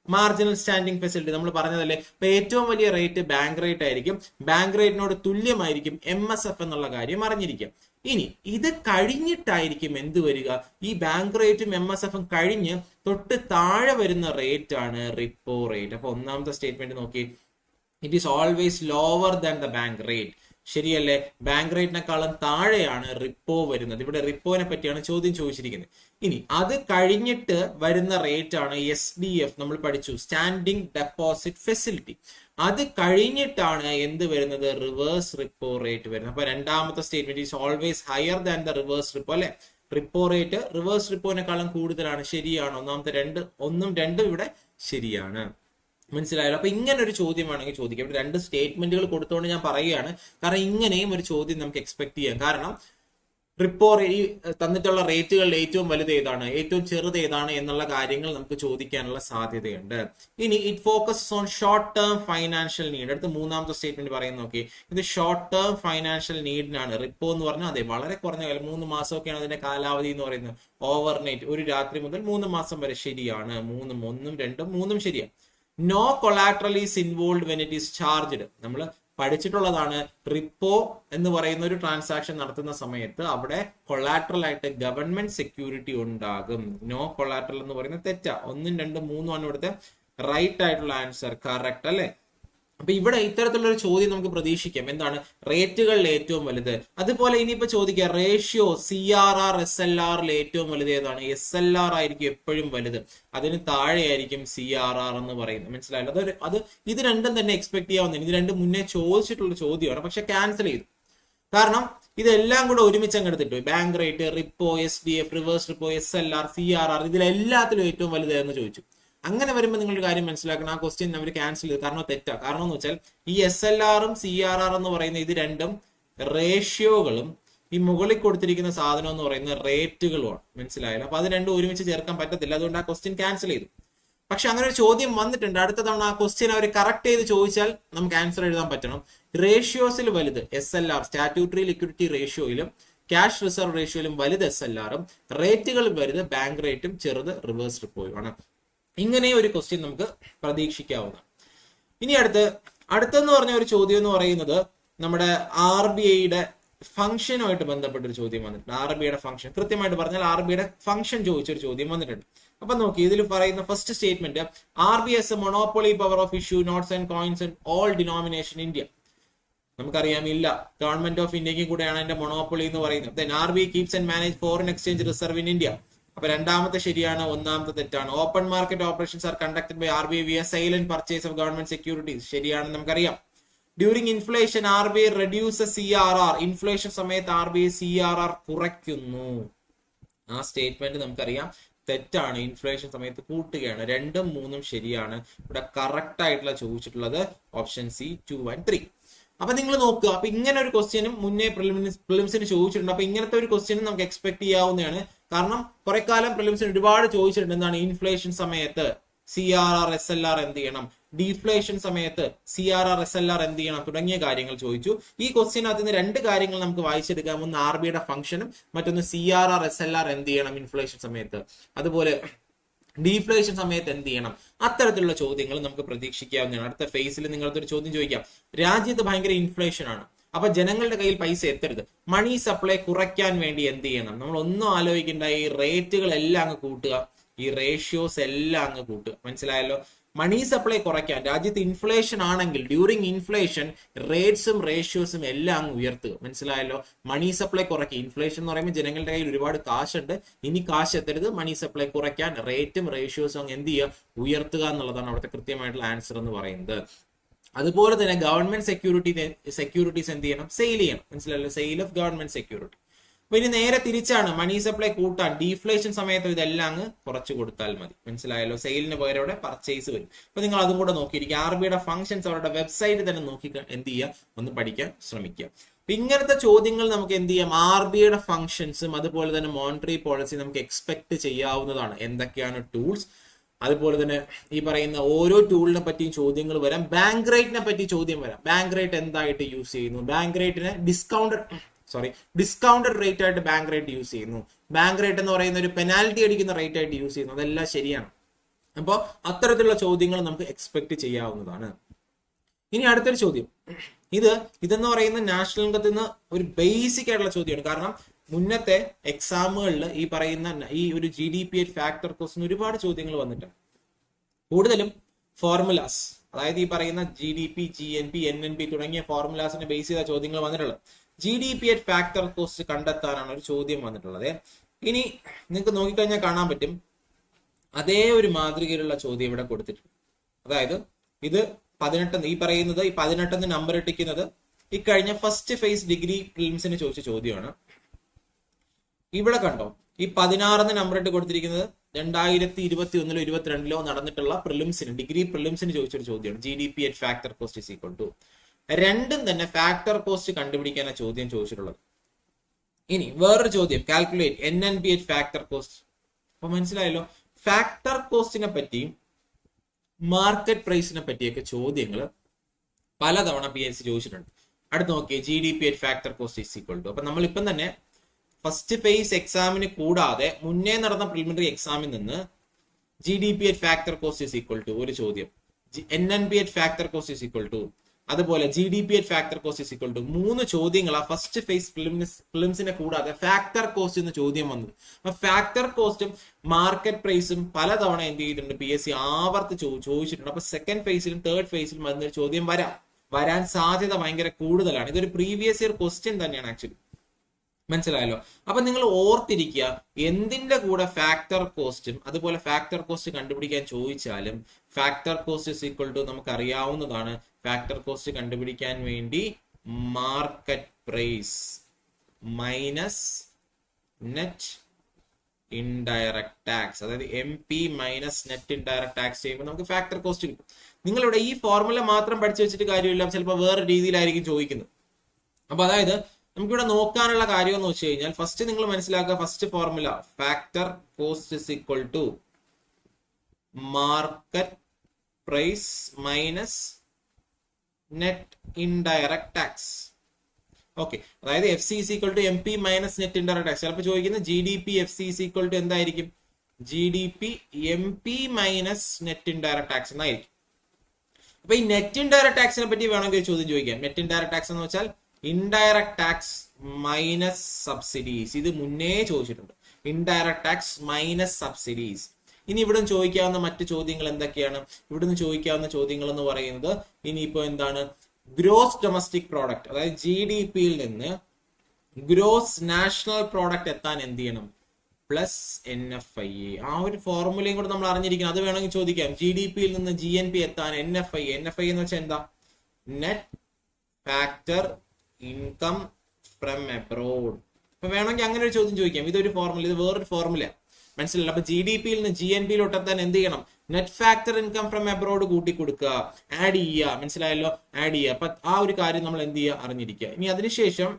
മാർജിനൽ സ്റ്റാൻഡിംഗ് ഫെസിലിറ്റി. നമ്മൾ പറഞ്ഞതല്ലേ, ഇപ്പൊ ഏറ്റവും വലിയ റേറ്റ് ബാങ്ക് റേറ്റ് ആയിരിക്കും. ബാങ്ക് റേറ്റിനോട് തുല്യമായിരിക്കും MSF എന്നുള്ള കാര്യം അറിഞ്ഞിരിക്കാം. ഇനി ഇത് കഴിഞ്ഞിട്ടായിരിക്കും എന്ത് വരിക? ഈ ബാങ്ക് റേറ്റും MSFും കഴിഞ്ഞ് തൊട്ട് താഴെ വരുന്ന റേറ്റ് ആണ് റിപ്പോ റേറ്റ്. അപ്പൊ ഒന്നാമത്തെ സ്റ്റേറ്റ്മെന്റ് നോക്കി, it is always lower than the bank rate. ശരിയല്ലേ? ബാങ്ക് റേറ്റിനെക്കാളും താഴെയാണ് റിപ്പോ വരുന്നത്. ഇവിടെ റിപ്പോനെ പറ്റിയാണ് ചോദ്യം ചോദിച്ചിരിക്കുന്നത്. ഇനി അത് കഴിഞ്ഞിട്ട് വരുന്ന റേറ്റ് ആണ് SDF, നമ്മൾ പഠിച്ചു, സ്റ്റാൻഡിംഗ് ഡെപ്പോസിറ്റ് ഫെസിലിറ്റി. അത് കഴിഞ്ഞിട്ടാണ് എന്ത് വരുന്നത്? റിവേഴ്സ് റിപ്പോ റേറ്റ് വരുന്നത്. അപ്പൊ രണ്ടാമത്തെ statement is always higher than the reverse repo അല്ലെ? റിപ്പോ റേറ്റ് റിവേഴ്സ് റിപ്പോനെക്കാളും കൂടുതലാണ്. ശരിയാണ്. ഒന്നും രണ്ടും ഇവിടെ ശരിയാണ്. മനസ്സിലായല്ലോ? അപ്പൊ ഇങ്ങനെ ഒരു ചോദ്യം വേണമെങ്കിൽ ചോദിക്കാം. ഇവിടെ രണ്ട് സ്റ്റേറ്റ്മെന്റുകൾ കൊടുത്തുകൊണ്ട് ഞാൻ പറയുകയാണ്, കാരണം ഇങ്ങനെയും ഒരു ചോദ്യം നമുക്ക് എക്സ്പെക്ട് ചെയ്യാം. കാരണം റിപ്പോ ഈ തന്നിട്ടുള്ള റേറ്റുകളിൽ ഏറ്റവും വലുത് ഏതാണ്, ഏറ്റവും ചെറുത് ഏതാണ് എന്നുള്ള കാര്യങ്ങൾ നമുക്ക് ചോദിക്കാനുള്ള സാധ്യതയുണ്ട്. ഇനി it focuses on short term financial need. അടുത്ത മൂന്നാമത്തെ സ്റ്റേറ്റ്മെന്റ് പറയുന്നത് നോക്കി, ഇത് ഷോർട്ട് ടേം ഫൈനാൻഷ്യൽ നീഡിനാണ്. റിപ്പോ എന്ന് പറഞ്ഞാൽ അതെ വളരെ കുറഞ്ഞ കാലം, 3 മാസമൊക്കെയാണ് അതിന്റെ കാലാവധി എന്ന് പറയുന്നത്. ഓവർനൈറ്റ്, ഒരു രാത്രി മുതൽ 3 മാസം വരെ. ശരിയാണ്. 1, 2, 3 ശരിയാണ്. No collateral is involve when it is charged. നമ്മൾ പഠിച്ചിട്ടുള്ളതാണ്. റിപ്പോ എന്ന് പറയുന്ന ഒരു ട്രാൻസാക്ഷൻ നടത്തുന്ന സമയത്ത് അവിടെ കൊളാട്രൽ ആയിട്ട് ഗവൺമെന്റ് സെക്യൂരിറ്റി ഉണ്ടാകും. നോ കൊളാട്രൽ എന്ന് പറയുന്നത് തെറ്റാ. 1, 2, 3 ആണ് ഇവിടുത്തെ റൈറ്റ് ആയിട്ടുള്ള ആൻസർ. കറക്റ്റ് അല്ലെ? അപ്പൊ ഇവിടെ ഇത്തരത്തിലുള്ള ഒരു ചോദ്യം നമുക്ക് പ്രതീക്ഷിക്കാം. എന്താണ്? റേറ്റുകളിൽ ഏറ്റവും വലുത്. അതുപോലെ ഇനിയിപ്പോ ചോദിക്കുക, റേഷ്യോ CRR SLRൽ ഏറ്റവും വലുത് ഏതാണ്? SLR ആയിരിക്കും എപ്പോഴും വലുത്. അതിന് താഴെയായിരിക്കും CRR എന്ന് പറയുന്നത്. മനസ്സിലായല്ലോ? ഇത് രണ്ടും തന്നെ എക്സ്പെക്ട് ചെയ്യാവുന്നതാണ്. ഇത് രണ്ടും മുന്നേ ചോദിച്ചിട്ടുള്ള ചോദ്യമാണ്, പക്ഷെ ക്യാൻസൽ ചെയ്തു. കാരണം ഇതെല്ലാം കൂടെ ഒരുമിച്ച് അങ്ങ് എടുത്തിട്ട് bank rate, repo, SDF, reverse repo, SLR, CRR ഇതിലെല്ലാത്തിലും ഏറ്റവും വലുത് എന്ന് ചോദിച്ചു. അങ്ങനെ വരുമ്പോൾ നിങ്ങളൊരു കാര്യം മനസ്സിലാക്കണം, ആ ക്വസ്റ്റ്യൻ അവർ ക്യാൻസൽ ചെയ്തു. കാരണം തെറ്റാ. കാരണം എന്ന് വെച്ചാൽ ഈ SLRഉം CRR എന്ന് പറയുന്ന ഇത് രണ്ടും റേഷ്യോകളും ഈ മുകളിൽ കൊടുത്തിരിക്കുന്ന സാധനം എന്ന് പറയുന്ന റേറ്റുകളുമാണ്. മനസ്സിലായല്ലോ? അപ്പൊ അത് രണ്ടും ഒരുമിച്ച് ചേർക്കാൻ പറ്റത്തില്ല. അതുകൊണ്ട് ആ ക്വസ്റ്റ്യൻ ക്യാൻസൽ ചെയ്തു. പക്ഷെ അങ്ങനെ ഒരു ചോദ്യം വന്നിട്ടുണ്ട്. അടുത്ത തവണ ആ ക്വസ്റ്റ്യൻ അവർ കറക്റ്റ് ചെയ്ത് ചോദിച്ചാൽ നമുക്ക് ആൻസർ എഴുതാൻ പറ്റണം. റേഷ്യോസിൽ വലുത് SLR, സ്റ്റാറ്റ്യൂട്ടറി ലിക്വിഡിറ്റി റേഷ്യോയിലും ക്യാഷ് റിസർവ് റേഷ്യോയിലും വലുത് SLR-ഉം റേറ്റുകൾ വലുത് ബാങ്ക് റേറ്റും ചെറുത് റിവേഴ്സ് റിപ്പോയും ആണ്. ഇങ്ങനെ ഒരു ക്വസ്റ്റ്യൻ നമുക്ക് പ്രതീക്ഷിക്കാവുന്നതാണ്. ഇനി അടുത്തെന്ന് പറഞ്ഞ ഒരു ചോദ്യം എന്ന് പറയുന്നത് നമ്മുടെ RBIയുടെ ഫംഗ്ഷനുമായിട്ട് ബന്ധപ്പെട്ട ഒരു ചോദ്യം വന്നിട്ടുണ്ട്. RBIയുടെ ഫംഗ്ഷൻ, കൃത്യമായിട്ട് പറഞ്ഞാൽ RBIയുടെ ഫംഗ്ഷൻ ചോദിച്ചൊരു ചോദ്യം വന്നിട്ടുണ്ട്. അപ്പൊ നോക്കി, ഇതിൽ പറയുന്ന first statement, RBI has a monopoly power of issue notes and coins in all denomination India. നമുക്കറിയാം, ഇല്ല, ഗവൺമെന്റ് ഓഫ് ഇന്ത്യക്ക് കൂടെയാണ് അതിന്റെ മൊണോപ്പൊളി എന്ന് പറയുന്നത്. Then RBI keeps and manage foreign exchange reserve in India. അപ്പൊ രണ്ടാമത്തെ ശരിയാണ്, ഒന്നാമത്തെ തെറ്റാണ്. Open market operations are conducted by RBI via sale and purchase of government securities. ശരിയാണെന്ന് നമുക്കറിയാം. During inflation RBI reduces CRR. Inflation സമയത്ത് RBI CRR കുറയ്ക്കുന്നു. ആ സ്റ്റേറ്റ്മെന്റ് നമുക്കറിയാം തെറ്റാണ്. ഇൻഫ്ലേഷൻ സമയത്ത് കൂട്ടുകയാണ്. 2ഉം 3ഉം ശരിയാണ്. ഇവിടെ കറക്റ്റ് ആയിട്ടുള്ള ചോദിച്ചിട്ടുള്ളത് ഓപ്ഷൻ C 2 and 3. അപ്പൊ നിങ്ങൾ നോക്കുക, അപ്പൊ ഇങ്ങനെ ഒരു ക്വസ്റ്റ്യനും മുന്നേ പ്രിലിംസിന് ചോദിച്ചിട്ടുണ്ട്. അപ്പൊ ഇങ്ങനത്തെ ഒരു ക്വസ്റ്റ്യനും നമുക്ക് എക്സ്പെക്ട് ചെയ്യാവുന്നതാണ്. കാരണം കുറെ കാലം പ്രിലിംസിന് ഒരുപാട് ചോദിച്ചിട്ടുണ്ട്. എന്താണ് ഇൻഫ്ലേഷൻ സമയത്ത് CRR SLR എന്ത് ചെയ്യണം, ഡീഫ്ലേഷൻ സമയത്ത് CRR SLR എന്ത് ചെയ്യണം തുടങ്ങിയ കാര്യങ്ങൾ ചോദിച്ചു. ഈ ക്വസ്റ്റ്യനകത്ത് നിന്ന് 2 കാര്യങ്ങൾ നമുക്ക് വായിച്ചെടുക്കാം. ഒന്ന് RBIയുടെ ഫംഗ്ഷനും മറ്റൊന്ന് CRR SLR എന്ത് ചെയ്യണം ഇൻഫ്ലേഷൻ സമയത്ത്, അതുപോലെ ഡീഫ്ലേഷൻ സമയത്ത് എന്ത് ചെയ്യണം. അത്തരത്തിലുള്ള ചോദ്യങ്ങൾ നമുക്ക് പ്രതീക്ഷിക്കാവുന്നതാണ്. അടുത്ത ഫേസിൽ നിങ്ങൾക്ക് ഒരു ചോദ്യം ചോദിക്കാം, രാജ്യത്ത് ഭയങ്കര ഇൻഫ്ലേഷൻ ആണ്, അപ്പൊ ജനങ്ങളുടെ കയ്യിൽ പൈസ എത്തരുത്, മണി സപ്ലൈ കുറയ്ക്കാൻ വേണ്ടി എന്ത് ചെയ്യണം. നമ്മൾ ഒന്നും ആലോചിക്കേണ്ട, ഈ റേറ്റുകൾ എല്ലാം അങ്ങ് കൂട്ടുക, ഈ റേഷ്യോസ് എല്ലാം അങ്ങ് കൂട്ടുക. മനസ്സിലായല്ലോ? മണി സപ്ലൈ കുറയ്ക്കാൻ, രാജ്യത്ത് ഇൻഫ്ലേഷൻ ആണെങ്കിൽ ഡ്യൂറിങ് ഇൻഫ്ലേഷൻ റേറ്റ്സും റേഷ്യോസും എല്ലാം അങ്ങ് ഉയർത്തുക. മനസ്സിലായല്ലോ? മണി സപ്ലൈ കുറയ്ക്കുക. ഇൻഫ്ലേഷൻ എന്ന് പറയുമ്പോൾ ജനങ്ങളുടെ കയ്യിൽ ഒരുപാട് കാശുണ്ട്, ഇനി കാശ് എത്തരുത്, മണി സപ്ലൈ കുറയ്ക്കാൻ റേറ്റും റേഷ്യോസും അങ്ങ് എന്ത് ചെയ്യുക, ഉയർത്തുക എന്നുള്ളതാണ് അവിടുത്തെ കൃത്യമായിട്ടുള്ള ആൻസർ എന്ന് പറയുന്നത്. അതുപോലെ തന്നെ ഗവൺമെന്റ് സെക്യൂരിറ്റീസ് എന്ത് ചെയ്യണം, സെയിൽ ചെയ്യണം. മനസ്സിലായല്ലോ? Sale of government security. അപ്പൊ ഇനി നേരെ തിരിച്ചാണ്, മണി സപ്ലൈ കൂട്ടാൻ ഡീഫ്ലേഷൻ സമയത്ത് ഇതെല്ലാം അങ്ങ് കുറച്ച് കൊടുത്താൽ മതി. മനസ്സിലായല്ലോ? സെയിലിന് പകരം അവിടെ പർച്ചേസ് വരും. അപ്പൊ നിങ്ങൾ അതും കൂടെ നോക്കിയിരിക്കുക. RBIയുടെ ഫംഗ്ഷൻസ് അവരുടെ വെബ്സൈറ്റിൽ തന്നെ നോക്കി എന്ത് ചെയ്യുക, ഒന്ന് പഠിക്കാൻ ശ്രമിക്കുക. അപ്പൊ ഇങ്ങനത്തെ ചോദ്യങ്ങൾ നമുക്ക് എന്ത് ചെയ്യാം, RBIയുടെ ഫംഗ്ഷൻസും അതുപോലെ തന്നെ മോണിറ്ററി പോളിസി നമുക്ക് എക്സ്പെക്ട് ചെയ്യാവുന്നതാണ്. എന്തൊക്കെയാണ് ടൂൾസ്, അതുപോലെ തന്നെ ഈ പറയുന്ന ഓരോ ടൂളിനെ പറ്റിയും ചോദ്യങ്ങൾ വരാം. ബാങ്ക് റേറ്റിനെ പറ്റി ചോദ്യം വരാം. ബാങ്ക് റേറ്റ് എന്തായിട്ട് യൂസ് ചെയ്യുന്നു, ബാങ്ക് റേറ്റിനെ ഡിസ്കൗണ്ടഡ് റേറ്റ് ആയിട്ട് ബാങ്ക് റേറ്റ് യൂസ് ചെയ്യുന്നു, ബാങ്ക് റേറ്റ് എന്ന് പറയുന്ന ഒരു പെനാൽറ്റി അടിക്കുന്ന റേറ്റ് ആയിട്ട് യൂസ് ചെയ്യുന്നു. അതെല്ലാം ശരിയാണ്. അപ്പോൾ അത്തരത്തിലുള്ള ചോദ്യങ്ങൾ നമുക്ക് എക്സ്പെക്ട് ചെയ്യാവുന്നതാണ്. ഇനി അടുത്തൊരു ചോദ്യം, ഇതെന്ന് പറയുന്ന നാഷണൽ ഇൻകത്തിൽ നിന്ന് ഒരു ബേസിക് ആയിട്ടുള്ള ചോദ്യമാണ്. കാരണം മുന്നത്തെ എക്സാമുകളിൽ ഈ പറയുന്ന ഈ ഒരു GDP ഫാക്ടർ ക്വസ്റ്റ്യൻ ഒരുപാട് ചോദ്യങ്ങൾ വന്നിട്ടുണ്ട്. കൂടുതലും ഫോർമുലാസ്, അതായത് ഈ പറയുന്ന GDP, GNP, NNP തുടങ്ങിയ ഫോർമുലാസിനെ ബേസ് ചെയ്ത ചോദ്യങ്ങൾ വന്നിട്ടുള്ളത്. GDP ഫാക്ടർ കോസ്റ്റ് കണ്ടെത്താനാണ് ഒരു ചോദ്യം വന്നിട്ടുള്ളത്. ഇനി നിങ്ങൾക്ക് നോക്കിക്കഴിഞ്ഞാൽ കാണാൻ പറ്റും, അതേ ഒരു മാതൃകയിലുള്ള ചോദ്യം ഇവിടെ കൊടുത്തിട്ടുണ്ട്. അതായത് ഇത് 18, ഈ പറയുന്നത് ഈ 18 നമ്പർ ഇട്ടിരിക്കുന്നത് ഇക്കഴിഞ്ഞ ഫസ്റ്റ് ഫേസ് ഡിഗ്രി പ്രിലിംസിന് ചോദിച്ച ചോദ്യമാണ്. ഇവിടെ കണ്ടോ, ഈ 16 നമ്പർ ഇട്ട് കൊടുത്തിരിക്കുന്നത് 2021 22 നടന്നിട്ടുള്ള പ്രിലിംസിന്, ഡിഗ്രി പ്രിലിംസിന് ചോദിച്ചൊരു ചോദ്യമാണ്. GDP factor cost is equal to, രണ്ടും തന്നെ ഫാക്ടർ കോസ്റ്റ് കണ്ടുപിടിക്കാനാണ് ചോദ്യം ചോദിച്ചിട്ടുള്ളത്. ഇനി വേറൊരു ചോദ്യം, കാൽക്കുലേറ്റ് NNP ഫാക്ടർ കോസ്റ്റ്. അപ്പൊ മനസ്സിലായല്ലോ, ഫാക്ടർ കോസ്റ്റിനെ പറ്റിയും മാർക്കറ്റ് പ്രൈസിനെ പറ്റിയൊക്കെ ചോദ്യങ്ങൾ പലതവണ PSC ചോദിച്ചിട്ടുണ്ട്. അടുത്ത് നോക്കിയേ, GDP factor cost is equal to. അപ്പൊ നമ്മളിപ്പം തന്നെ ഫസ്റ്റ് ഫേസ് എക്സാമിന് കൂടാതെ മുന്നേ നടന്ന പ്രിലിമിനറി എക്സാമിൽ നിന്ന് GDP factor cost is equal to ഒരു ചോദ്യം, NNP factor cost is equal to, അതുപോലെ GDP factor cost is equal to 3 ചോദ്യങ്ങൾ ആ ഫസ്റ്റ് ഫേസ് പ്രിലിംസിനെ കൂടാതെ ഫാക്ടർ കോസ്റ്റ് എന്ന ചോദ്യം വന്നത്. അപ്പൊ ഫാക്ടർ കോസ്റ്റും മാർക്കറ്റ് പ്രൈസും പലതവണ എന്ത് ചെയ്തിട്ടുണ്ട്, PSC ആവർത്തി ചോദിച്ചിട്ടുണ്ട്. അപ്പൊ സെക്കൻഡ് ഫേസിലും തേർഡ് ഫേസിലും അതിനൊരു ചോദ്യം വരാൻ സാധ്യത ഭയങ്കര കൂടുതലാണ്. ഇതൊരു പ്രീവിയസ് ഇയർ ക്വസ്റ്റ്യൻ തന്നെയാണ് ആക്ച്വലി. മനസ്സിലായല്ലോ? അപ്പൊ നിങ്ങൾ ഓർത്തിരിക്കുക, എന്തിന്റെ കൂടെ ഫാക്ടർ കോസ്റ്റും അതുപോലെ ഫാക്ടർ കോസ്റ്റ് കണ്ടുപിടിക്കാൻ ചോദിച്ചാലും factor cost is equal to നമുക്ക് അറിയാവുന്നതാണ്. ഫാക്ടർ കോസ്റ്റ് കണ്ടുപിടിക്കാൻ വേണ്ടി market price minus net indirect tax, അതായത് MP minus net indirect tax ചെയ്യുമ്പോൾ നമുക്ക് ഫാക്ടർ കോസ്റ്റ് കിട്ടും. നിങ്ങളിവിടെ ഈ ഫോർമുല മാത്രം പഠിച്ചു വെച്ചിട്ട് കാര്യമില്ല, ചിലപ്പോൾ വേറെ രീതിയിലായിരിക്കും ചോദിക്കുന്നത്. അപ്പൊ അതായത് നമുക്കിവിടെ നോക്കാനുള്ള കാര്യം എന്ന് വെച്ച് കഴിഞ്ഞാൽ, ഫസ്റ്റ് നിങ്ങൾ മനസ്സിലാക്കുക, first formula factor cost is equal to market price minus net indirect tax. Okay, അതായത് F C is equal to M P minus net indirect tax. ചിലപ്പോൾ ചോദിക്കുന്നത് G D P F C is equal to എന്തായിരിക്കും? G D P M P minus net indirect tax എന്നായിരിക്കും. അപ്പൊ ഈ net indirect ടാക്സിനെ പറ്റി വേണമെങ്കിൽ ചോദ്യം ചോദിക്കാം. നെറ്റ് ഇൻഡയറക്ട് ടാക്സ് എന്ന് വെച്ചാൽ ഇൻഡയറക്ട് ടാക്സ് മൈനസ് സബ്സിഡീസ്. ഇത് മുന്നേ ചോദിച്ചിട്ടുണ്ട്, ഇൻഡയറക്ട് ടാക്സ് മൈനസ് സബ്സിഡീസ്. ഇനി ഇവിടെ ചോദിക്കാവുന്ന മറ്റു ചോദ്യങ്ങൾ എന്തൊക്കെയാണ്? ഇവിടുന്ന് ചോദിക്കാവുന്ന ചോദ്യങ്ങൾ എന്ന് പറയുന്നത് ഇനിയിപ്പോ എന്താണ്? ഗ്രോസ് ഡൊമസ്റ്റിക് പ്രോഡക്റ്റ്, അതായത് ജി ഡി പിയിൽ നിന്ന് ഗ്രോസ് നാഷണൽ പ്രോഡക്റ്റ് എത്താൻ എന്ത് ചെയ്യണം? Plus NFIA. ആ ഒരു ഫോർമുലയും കൂടെ നമ്മൾ അറിഞ്ഞിരിക്കണം. അത് വേണമെങ്കിൽ ചോദിക്കാം. ജി ഡി പിയിൽ നിന്ന് GNP എത്താൻ NFIA. NFIA എന്ന് വെച്ചാൽ എന്താ? Net factor income from abroad. അപ്പൊ വേണമെങ്കിൽ അങ്ങനെ ഒരു ചോദ്യം ചോദിക്കാം. ഇതൊരു ഫോർമുല, ഇത് വേറൊരു ഫോർമുല, മനസ്സിലല്ല. അപ്പൊ ജി ഡി പിയിൽ നിന്ന് GNPയിലോട്ട് എത്താൻ എന്ത് ചെയ്യണം? Net factor income from abroad കൂട്ടി കൊടുക്കുക, ആഡ് ചെയ്യുക. മനസ്സിലായല്ലോ? ആഡ് ചെയ്യുക. അപ്പൊ ആ ഒരു കാര്യം നമ്മൾ എന്ത് ചെയ്യുക? അറിഞ്ഞിരിക്കുക. ഇനി അതിനുശേഷം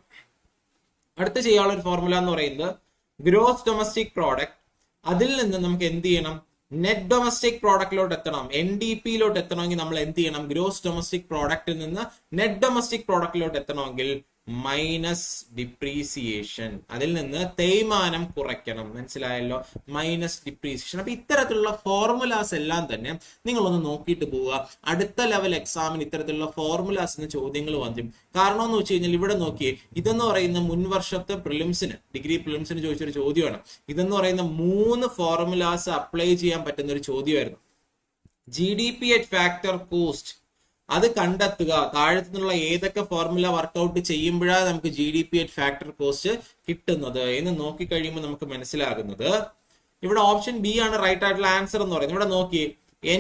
അടുത്ത് ചെയ്യാനുള്ള ഒരു ഫോർമുല എന്ന് പറയുന്നത് ഗ്രോസ് ഡൊമസ്റ്റിക് പ്രോഡക്റ്റ്. അതിൽ നിന്ന് നമുക്ക് എന്ത് ചെയ്യണം? നെറ്റ് ഡൊമസ്റ്റിക് പ്രോഡക്റ്റിലോട്ട് എത്തണം. NDPയിലോട്ട് എത്തണമെങ്കിൽ നമ്മൾ എന്ത് ചെയ്യണം? ഗ്രോസ് ഡൊമസ്റ്റിക് പ്രോഡക്റ്റിൽ നിന്ന് നെറ്റ് ഡൊമസ്റ്റിക് പ്രോഡക്റ്റിലോട്ട് എത്തണമെങ്കിൽ മൈനസ് ഡിപ്രീസിയേഷൻ, അതിൽ നിന്ന് തേയ്മാനം കുറയ്ക്കണം. മനസ്സിലായല്ലോ? Minus depreciation. അപ്പൊ ഇത്തരത്തിലുള്ള ഫോർമുലാസ് എല്ലാം തന്നെ നിങ്ങളൊന്ന് നോക്കിയിട്ട് പോവുക. അടുത്ത ലെവൽ എക്സാമിന് ഇത്തരത്തിലുള്ള ഫോർമുലാസിന് ചോദ്യങ്ങൾ വരും. കാരണം എന്ന് വെച്ച് കഴിഞ്ഞാൽ ഇവിടെ നോക്കിയേ, ഇതെന്ന് പറയുന്ന മുൻവർഷത്തെ പ്രിലിംസിന്, ഡിഗ്രി പ്രിലിംസിന് ചോദിച്ചൊരു ചോദ്യമാണ്. ഇതെന്ന് പറയുന്ന 3 ഫോർമുലാസ് അപ്ലൈ ചെയ്യാൻ പറ്റുന്ന ഒരു ചോദ്യമായിരുന്നു. GDP at ഫാക്ടർ കോസ്റ്റ് അത് കണ്ടെത്തുക. താഴത്തു നിന്നുള്ള ഏതൊക്കെ ഫോർമുല വർക്ക്ഔട്ട് ചെയ്യുമ്പോഴാണ് നമുക്ക് GDP at ഫാക്ടർ കോസ്റ്റ് കിട്ടുന്നത് എന്ന് നോക്കിക്കഴിയുമ്പോൾ നമുക്ക് മനസ്സിലാകുന്നത് ഇവിടെ ഓപ്ഷൻ ബി ആണ് റൈറ്റ് ആയിട്ടുള്ള ആൻസർ എന്ന് പറയുന്നത്. ഇവിടെ നോക്കിയേ,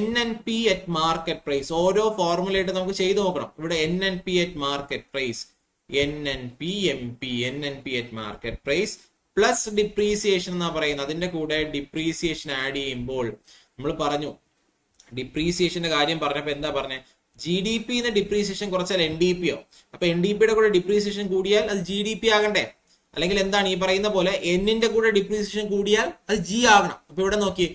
NNP at മാർക്കറ്റ് പ്രൈസ്. ഓരോ ഫോർമുലയായിട്ട് നമുക്ക് ചെയ്തു നോക്കണം. ഇവിടെ NNP at market price, NNP MP, NNP at market price plus depreciation എന്നാ പറയുന്നത്. അതിന്റെ കൂടെ ഡിപ്രീസിയേഷൻ ആഡ് ചെയ്യുമ്പോൾ നമ്മൾ പറഞ്ഞു, ഡിപ്രീസിയേഷന്റെ കാര്യം പറഞ്ഞപ്പോ എന്താ പറഞ്ഞത്? GDP ഡിപ്രീസിയേഷൻ കുറച്ചാൽ NDP ആവും. അപ്പൊ NDPയുടെ കൂടെ ഡിപ്രീസിയേഷൻ കൂടിയാൽ അത് GDP ആകണ്ടേ? അല്ലെങ്കിൽ എന്താണ് ഈ പറയുന്ന പോലെ Nന്റെ കൂടെ ഡിപ്രീസിയേഷൻ കൂടിയാൽ അത് G ആകണം. അപ്പൊ ഇവിടെ നോക്കി,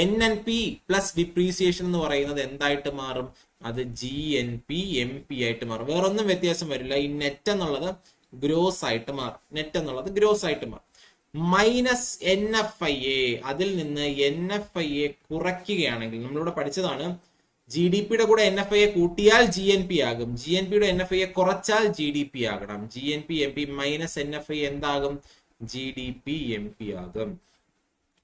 NNP പ്ലസ് ഡിപ്രീസിയേഷൻ എന്ന് പറയുന്നത് എന്തായിട്ട് മാറും? അത് GNP MP ആയിട്ട് മാറും. വേറൊന്നും വ്യത്യാസം വരില്ല. ഈ നെറ്റ് എന്നുള്ളത് ഗ്രോസ് ആയിട്ട് മാറും. നെറ്റ് എന്നുള്ളത് ഗ്രോസ് ആയിട്ട് മാറും. മൈനസ് NFIA, അതിൽ നിന്ന് NFIA കുറയ്ക്കുകയാണെങ്കിൽ, നമ്മളിവിടെ പഠിച്ചതാണ്, GDPയുടെ കൂടെ NFIA കൂട്ടിയാൽ GNP ആകും, GNPയുടെ NFIA കുറച്ചാൽ GDP ആകണം. GNP MP മൈനസ് NFIA എന്താകും? GDP MP ആകും.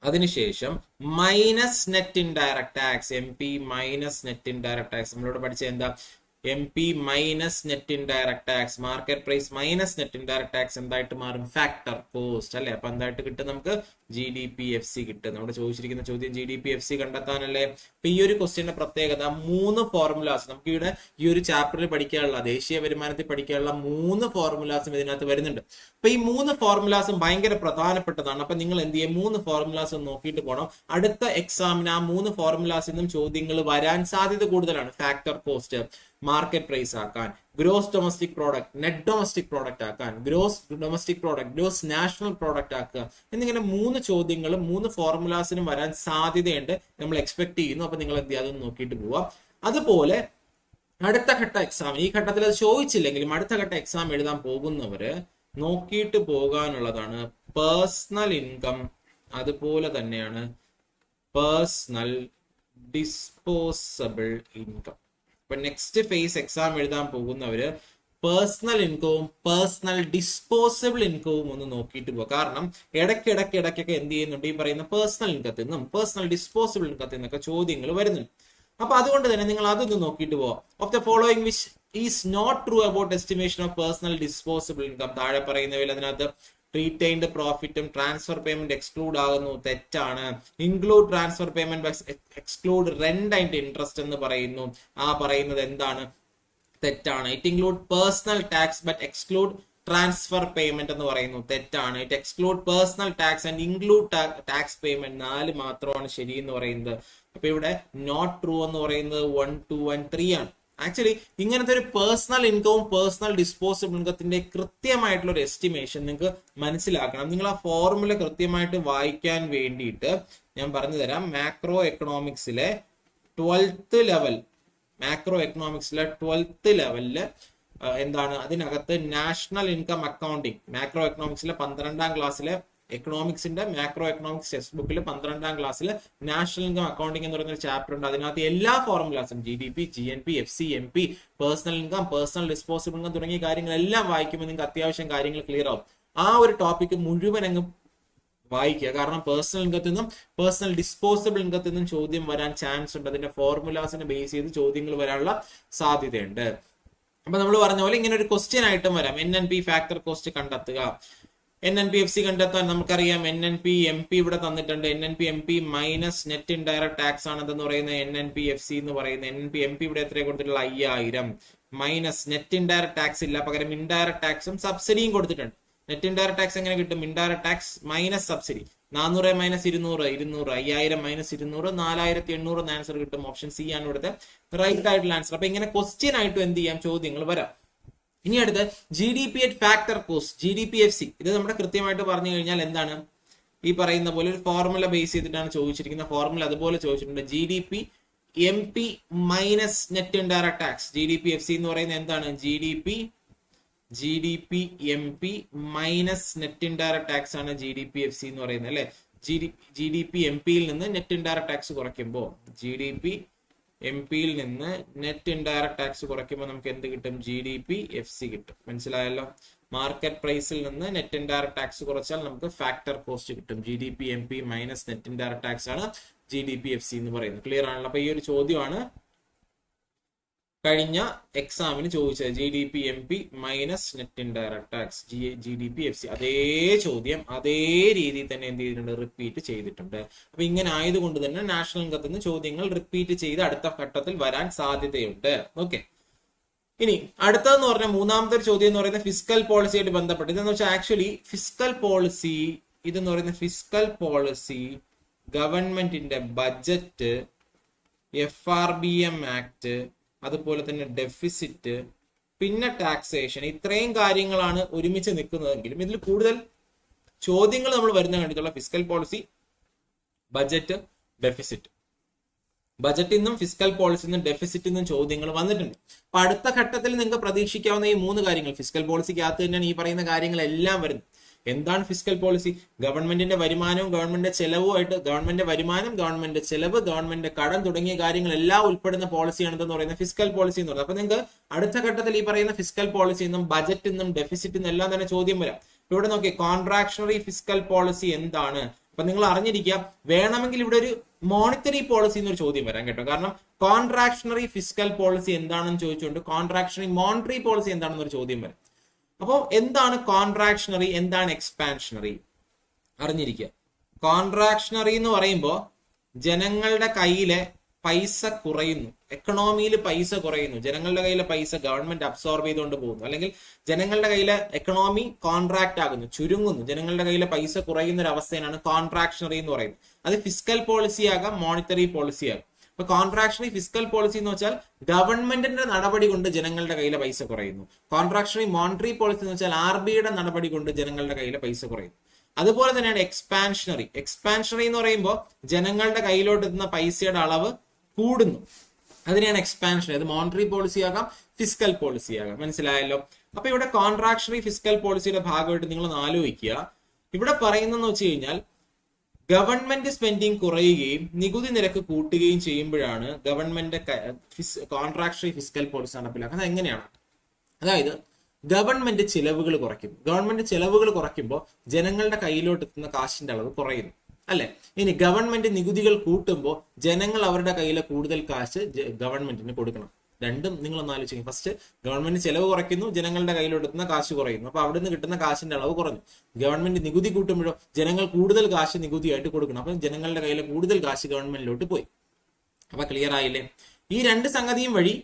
അതിനുശേഷം minus net indirect tax, MP minus net indirect tax. നമ്മളിവിടെ പഠിച്ച എന്താ? MP minus net indirect tax, market price minus net indirect tax എന്തായിട്ട് മാറും? ഫാക്ടർ കോസ്റ്റ് അല്ലെ? അപ്പൊ എന്തായിട്ട് കിട്ടും നമുക്ക്? GDP FC കിട്ടും. നമ്മുടെ ചോദിച്ചിരിക്കുന്ന ചോദ്യം GDP FC കണ്ടെത്താനല്ലേ? അപ്പൊ ഈ ഒരു ക്വസ്റ്റ്യന്റെ പ്രത്യേകത 3 ഫോർമുലാസ് നമുക്ക് ഇവിടെ ഈ ഒരു ചാപ്റ്ററിൽ പഠിക്കാനുള്ള, ദേശീയ വരുമാനത്തിൽ പഠിക്കാനുള്ള 3 ഫോർമുലാസും ഇതിനകത്ത് വരുന്നുണ്ട്. അപ്പൊ ഈ 3 ഫോർമുലാസും ഭയങ്കര പ്രധാനപ്പെട്ടതാണ്. അപ്പൊ നിങ്ങൾ എന്ത് ചെയ്യും? 3 ഫോർമുലാസ് നോക്കിയിട്ട് പോകണം. അടുത്ത എക്സാമിന് ആ 3 ഫോർമുലാസിൽ നിന്നും ചോദ്യങ്ങൾ വരാൻ സാധ്യത കൂടുതലാണ്. ഫാക്ടർ കോസ്റ്റ് മാർക്കറ്റ് പ്രൈസ് ആക്കാൻ, gross domestic product net domestic product ആക്കാൻ, gross domestic product gross national product ആക്കുക എന്നിങ്ങനെ 3 ചോദ്യങ്ങളും 3 ഫോർമുലാസിനും വരാൻ സാധ്യതയുണ്ട്, നമ്മൾ എക്സ്പെക്ട് ചെയ്യുന്നു. അപ്പൊ നിങ്ങൾ എന്ത് ചെയ്യുക? അതൊന്ന് നോക്കിയിട്ട് പോവാം. അതുപോലെ അടുത്ത ഘട്ട എക്സാം, ഈ ഘട്ടത്തിൽ അത് ചോദിച്ചില്ലെങ്കിലും അടുത്ത ഘട്ട എക്സാം എഴുതാൻ പോകുന്നവര് നോക്കിയിട്ട് പോകാനുള്ളതാണ് പേഴ്സണൽ ഇൻകം, അതുപോലെ തന്നെയാണ് പേഴ്സണൽ ഡിസ്പോസബിൾ ഇൻകം. ഇപ്പൊ നെക്സ്റ്റ് ഫേസ് എക്സാം എഴുതാൻ പോകുന്നവര് പേഴ്സണൽ ഇൻകവും പേഴ്സണൽ ഡിസ്പോസിബിൾ ഇൻകവും ഒന്ന് നോക്കിയിട്ട് പോകുക. കാരണം ഇടയ്ക്കൊക്കെ എന്ത് ചെയ്യുന്നുണ്ട്? ഈ പറയുന്ന പേഴ്സണൽ ഇൻകത്തിൽ നിന്നും പേഴ്സണൽ ഡിസ്പോസിബിൾ ഇൻകത്തിൽ നിന്നൊക്കെ ചോദ്യങ്ങൾ വരുന്നുണ്ട്. അപ്പൊ അതുകൊണ്ട് തന്നെ നിങ്ങൾ അതൊന്ന് നോക്കിയിട്ട് പോവാം. Of the following which is not true about estimation of personal disposable income. താഴെ പറയുന്നവയിൽ അതിനകത്ത് റീറ്റെയിൻഡ് പ്രോഫിറ്റും ട്രാൻസ്ഫർ പേയ്മെന്റ് എക്സ്ക്ലൂഡ് ആകുന്നു, തെറ്റാണ്. Include transfer payment exclude rent and interest എന്ന് പറയുന്നു, ആ പറയുന്നത് എന്താണ്? തെറ്റാണ്. It include personal tax but exclude transfer payment എന്ന് പറയുന്നു, തെറ്റാണ്. It exclude personal tax and include tax payment, 4 മാത്രമാണ് ശരി എന്ന് പറയുന്നത്. അപ്പൊ ഇവിടെ നോട്ട് ട്രൂ എന്ന് പറയുന്നത് 1, 2 and 3 ആണ്. ആക്ച്വലി ഇങ്ങനത്തെ ഒരു പേഴ്സണൽ ഇൻകവും പേഴ്സണൽ ഡിസ്പോസിബിൾ ഇൻകത്തിന്റെ കൃത്യമായിട്ടുള്ള ഒരു എസ്റ്റിമേഷൻ നിങ്ങൾക്ക് മനസ്സിലാക്കണം. നിങ്ങൾ ആ ഫോർമുല കൃത്യമായിട്ട് വായിക്കാൻ വേണ്ടിയിട്ട് ഞാൻ പറഞ്ഞു തരാം. മാക്രോ എക്കണോമിക്സിലെ 12th ലെവൽ, മാക്രോ എക്കണോമിക്സിലെ 12th ലെവലില് എന്താണ് അതിനകത്ത് നാഷണൽ ഇൻകം അക്കൗണ്ടിങ് മാക്രോ എക്കണോമിക്സിലെ 12ാം ക്ലാസ്സിലെ എക്കണോമിക്സിന്റെ മാക്രോ എക്കണോമിക്സ് ടെക്സ്റ്റ് ബുക്കിൽ 12ാം ക്ലാസ്സിൽ നാഷണൽ ഇൻകം അക്കൗണ്ടിങ് എന്ന് പറയുന്ന ഒരു ചാപ്റ്റർ ഉണ്ട്. അതിനകത്ത് എല്ലാ ഫോർമുലാസും GDP, GNP, FC, MP, personal income, personal disposable income തുടങ്ങിയ കാര്യങ്ങളെല്ലാം വായിക്കുമ്പോൾ നിങ്ങൾക്ക് അത്യാവശ്യം കാര്യങ്ങൾ ക്ലിയർ ആവും. ആ ഒരു ടോപ്പിക്ക് മുഴുവൻ അങ്ങ് വായിക്കുക. കാരണം പേഴ്സണൽ ഇൻകത്തിൽ നിന്നും പേഴ്സണൽ ഡിസ്പോസിബിൾ ഇൻകത്തിൽ നിന്നും ചോദ്യം വരാൻ ചാൻസ് ഉണ്ട്. അതിന്റെ ഫോർമുലാസിനെ ബേസ് ചെയ്ത് ചോദ്യങ്ങൾ വരാനുള്ള സാധ്യതയുണ്ട്. അപ്പൊ നമ്മൾ പറഞ്ഞ പോലെ ഇങ്ങനെ ഒരു ക്വസ്റ്റ്യൻ ആയിട്ടും വരാം. NNP ഫാക്ടർ കോസ്റ്റ് കണ്ടെത്തുക. NNP FC കണ്ടെത്താൻ നമുക്കറിയാം NNP MP ഇവിടെ തന്നിട്ടുണ്ട്. NNP MP minus net indirect tax ആണ് എന്ന് പറയുന്നത് NNP FC എന്ന് പറയുന്നത്. NNP MP ഇവിടെ എത്ര കൊടുത്തിട്ടുള്ള 5000 മൈനസ് നെറ്റ് ഇൻഡയറക്ട് ടാക്സ് ഇല്ല, പകരം ഇൻഡയറക്ട് ടാക്സും സബ്സിഡിയും കൊടുത്തിട്ടുണ്ട്. നെറ്റ് ഇൻഡയറക്ട് ടാക്സ് എങ്ങനെ കിട്ടും? Indirect tax minus subsidy. 400 minus 200 5000 minus 200 4800 answer കിട്ടും. ഓപ്ഷൻ സി ആണ് ഇവിടുത്തെ റൈറ്റ് ആയിട്ടുള്ള ആൻസർ. അപ്പൊ ഇങ്ങനെ ക്വസ്റ്റ്യൻ ആയിട്ടും എന്ത് ചെയ്യാം, ചോദ്യങ്ങൾ വരാം. ഇനി അടുത്ത് GDP at factor cost, GDP FC. ഇത് നമ്മുടെ കൃത്യമായിട്ട് പറഞ്ഞു കഴിഞ്ഞാൽ എന്താണ്, ഈ പറയുന്ന പോലെ ഒരു ഫോർമുല ബേസ് ചെയ്തിട്ടാണ് ചോദിച്ചിരിക്കുന്ന. ഫോർമുല അതുപോലെ ചോദിച്ചിട്ടുണ്ട്. GDP MP minus net indirect tax. GDP FC എന്ന് പറയുന്നത് എന്താണ്? GDP MP minus net indirect tax ആണ് GDP FC എന്ന് പറയുന്നത് അല്ലെ. GDP MP-യിൽ നിന്ന് നെറ്റ് ഇൻഡയറക്ട് ടാക്സ് കുറയ്ക്കുമ്പോൾ GDP MP-യിൽ നിന്ന് നെറ്റ് ഇൻഡയറക്ട് ടാക്സ് കുറയ്ക്കുമ്പോൾ നമുക്ക് എന്ത് കിട്ടും? GDP FC കിട്ടും. മനസ്സിലായല്ലോ. മാർക്കറ്റ് പ്രൈസിൽ നിന്ന് നെറ്റ് ഇൻഡയറക്ട് ടാക്സ് കുറച്ചാൽ നമുക്ക് ഫാക്ടർ കോസ്റ്റ് കിട്ടും. GDP MP minus net indirect tax ആണ് GDP FC എന്ന് പറയുന്നത്. ക്ലിയർ ആണല്ലോ. അപ്പൊ ഈ ഒരു ചോദ്യമാണ് കഴിഞ്ഞ എക്സാമിന് ചോദിച്ചത്. GDP MP minus net indirect tax GDP FC. അതേ ചോദ്യം അതേ രീതിയിൽ തന്നെ എന്ത് ചെയ്തിട്ടുണ്ട്? റിപ്പീറ്റ് ചെയ്തിട്ടുണ്ട്. അപ്പൊ ഇങ്ങനെ ആയതുകൊണ്ട് തന്നെ നാഷണൽ ഇൻകത്തിൽ നിന്ന് ചോദ്യങ്ങൾ റിപ്പീറ്റ് ചെയ്ത് അടുത്ത ഘട്ടത്തിൽ വരാൻ സാധ്യതയുണ്ട്. ഓക്കെ, ഇനി അടുത്തതെന്ന് പറഞ്ഞാൽ മൂന്നാമത്തെ ചോദ്യം എന്ന് പറയുന്നത് ഫിസ്ക്കൽ പോളിസിയായിട്ട് ബന്ധപ്പെട്ട്. ഇതെന്ന് വെച്ചാൽ ആക്ച്വലി ഫിസ്ക്കൽ പോളിസി ഇതെന്ന് പറയുന്നത് ഫിസ്ക്കൽ പോളിസി, ഗവൺമെന്റിന്റെ ബഡ്ജറ്റ്, FRBM ആക്ട്, അതുപോലെ തന്നെ ഡെഫിസിറ്റ്, പിന്നെ ടാക്സേഷൻ, ഇത്രയും കാര്യങ്ങളാണ് ഒരുമിച്ച് നിൽക്കുന്നതെങ്കിലും ഇതിൽ കൂടുതൽ ചോദ്യങ്ങൾ നമ്മൾ വരുന്ന കണ്ടിട്ടുള്ള ഫിസ്ക്കൽ പോളിസി, ബഡ്ജറ്റ്, ഡെഫിസിറ്റ്. ബജറ്റിൽ നിന്നും ഫിസ്ക്കൽ പോളിസിയിൽ നിന്നും ഡെഫിസിറ്റിൽ നിന്നും ചോദ്യങ്ങൾ വന്നിട്ടുണ്ട്. അപ്പൊ അടുത്ത ഘട്ടത്തിൽ നിങ്ങൾക്ക് പ്രതീക്ഷിക്കാവുന്ന ഈ 3 കാര്യങ്ങൾ ഫിസ്ക്കൽ പോളിസിക്കകത്ത് തന്നെയാണ് ഈ പറയുന്ന കാര്യങ്ങളെല്ലാം വരുന്നത്. എന്താണ് ഫിസ്ക്കൽ പോളിസി? ഗവൺമെന്റിന്റെ വരുമാനവും ഗവൺമെന്റിന്റെ ചെലവുമായിട്ട്, ഗവൺമെന്റ് വരുമാനം, ഗവൺമെന്റ് ചെലവ്, ഗവൺമെന്റ് കടം തുടങ്ങിയ കാര്യങ്ങളെല്ലാം ഉൾപ്പെടുന്ന പോളിസിയാണ് എന്ന് പറയുന്നത് ഫിസ്ക്കൽ പോളിസി എന്ന് പറയുന്നത്. അപ്പൊ നിങ്ങൾക്ക് അടുത്ത ഘട്ടത്തിൽ ഈ പറയുന്ന ഫിസ്ക്കൽ പോളിസിയിൽ നിന്നും ബജറ്റിൽ നിന്നും ഡെഫിസിറ്റിൽ നിന്നും എല്ലാം തന്നെ ചോദ്യം വരാം. ഇവിടെ നോക്കി, കോൺട്രാക്ഷണറി ഫിസ്ക്കൽ പോളിസി എന്താണ്? അപ്പൊ നിങ്ങൾ അറിഞ്ഞിരിക്കുക, വേണമെങ്കിൽ ഇവിടെ ഒരു മോണിറ്ററി പോളിസി എന്നൊരു ചോദ്യം വരാം കേട്ടോ. കാരണം കോൺട്രാക്ഷണറി ഫിസ്ക്കൽ പോളിസി എന്താണെന്ന് ചോദിച്ചുകൊണ്ട് കോൺട്രാക്ഷണറി മോണിറ്ററി പോളിസി എന്താണെന്നൊരു ചോദ്യം വരാം. അപ്പോൾ എന്താണ് കോൺട്രാക്ഷണറി, എന്താണ് എക്സ്പാൻഷണറി അറിഞ്ഞിരിക്കുക. കോൺട്രാക്ഷണറി എന്ന് പറയുമ്പോൾ ജനങ്ങളുടെ കയ്യിലെ പൈസ കുറയുന്നു, എക്കണോമിയിൽ പൈസ കുറയുന്നു, ജനങ്ങളുടെ കയ്യിലെ പൈസ ഗവൺമെന്റ് അബ്സോർബ് ചെയ്തുകൊണ്ട് പോകുന്നു, അല്ലെങ്കിൽ ജനങ്ങളുടെ കയ്യിലെ എക്കണോമി കോൺട്രാക്ട് ആകുന്നു, ചുരുങ്ങുന്നു, ജനങ്ങളുടെ കയ്യിലെ പൈസ കുറയുന്ന ഒരു അവസ്ഥയാണ് കോൺട്രാക്ഷണറി എന്ന് പറയുന്നത്. അത് ഫിസ്ക്കൽ പോളിസി ആകാം, മോണിറ്ററി പോളിസി ആകാം. ഇപ്പൊ കോൺട്രാക്ഷണറി ഫിസ്ക്കൽ പോളിസി എന്ന് വെച്ചാൽ ഗവൺമെന്റിന്റെ നടപടി കൊണ്ട് ജനങ്ങളുടെ കയ്യിലെ പൈസ കുറയുന്നു. കോൺട്രാക്ഷണറി മോണിറ്ററി പോളിസി എന്ന് വെച്ചാൽ RBIയുടെ നടപടി കൊണ്ട് ജനങ്ങളുടെ കയ്യിലെ പൈസ കുറയുന്നു. അതുപോലെ തന്നെയാണ് എക്സ്പാൻഷണറി. എക്സ്പാൻഷണറി എന്ന് പറയുമ്പോൾ ജനങ്ങളുടെ കയ്യിലോട്ട് എത്തുന്ന പൈസയുടെ അളവ് കൂടുന്നു, അതിനെയാണ് എക്സ്പാൻഷൻ. അത് മോണിറ്ററി പോളിസി ആകാം, ഫിസ്ക്കൽ പോളിസി ആകാം. മനസ്സിലായല്ലോ. അപ്പൊ ഇവിടെ കോൺട്രാക്ഷണറി ഫിസ്ക്കൽ പോളിസിയുടെ ഭാഗമായിട്ട് നിങ്ങൾ ആലോചിക്കുക. ഇവിടെ പറയുന്നതെന്ന് വെച്ച് കഴിഞ്ഞാൽ ഗവൺമെന്റ് സ്പെൻഡിങ് കുറയുകയും നികുതി നിരക്ക് കൂട്ടുകയും ചെയ്യുമ്പോഴാണ് ഗവൺമെന്റ് കോൺട്രാക്ഷണറി ഫിസ്ക്കൽ പോളിസി നടപ്പിലാക്കുന്നത്. എങ്ങനെയാണ്? അതായത് ഗവൺമെന്റ് ചിലവുകൾ കുറയ്ക്കും. ഗവൺമെന്റ് ചിലവുകൾ കുറയ്ക്കുമ്പോൾ ജനങ്ങളുടെ കയ്യിലോട്ട് എത്തുന്ന കാശിന്റെ അളവ് കുറയുന്നു, അല്ലെ? ഇനി ഗവൺമെന്റ് നികുതികൾ കൂട്ടുമ്പോൾ ജനങ്ങൾ അവരുടെ കയ്യിലെ കൂടുതൽ കാശ് ഗവൺമെന്റിന് കൊടുക്കണം. രണ്ടും നിങ്ങളൊന്ന് ആലോചിക്കും. ഫസ്റ്റ് ഗവൺമെന്റ് ചെലവ് കുറയ്ക്കുന്നു, ജനങ്ങളുടെ കയ്യിലെടുക്കുന്ന കാശ് കുറയുന്നു. അപ്പൊ അവിടെ നിന്ന് കിട്ടുന്ന കാശിന്റെ അളവ് കുറഞ്ഞു. ഗവൺമെന്റ് നികുതി കൂട്ടുമ്പോഴോ ജനങ്ങൾ കൂടുതൽ കാശ് നികുതിയായിട്ട് കൊടുക്കണം. അപ്പൊ ജനങ്ങളുടെ കയ്യിലെ കൂടുതൽ കാശ് ഗവൺമെന്റിലോട്ട് പോയി. അപ്പൊ ക്ലിയർ ആയില്ലേ? ഈ രണ്ട് സംഗതിയും വഴി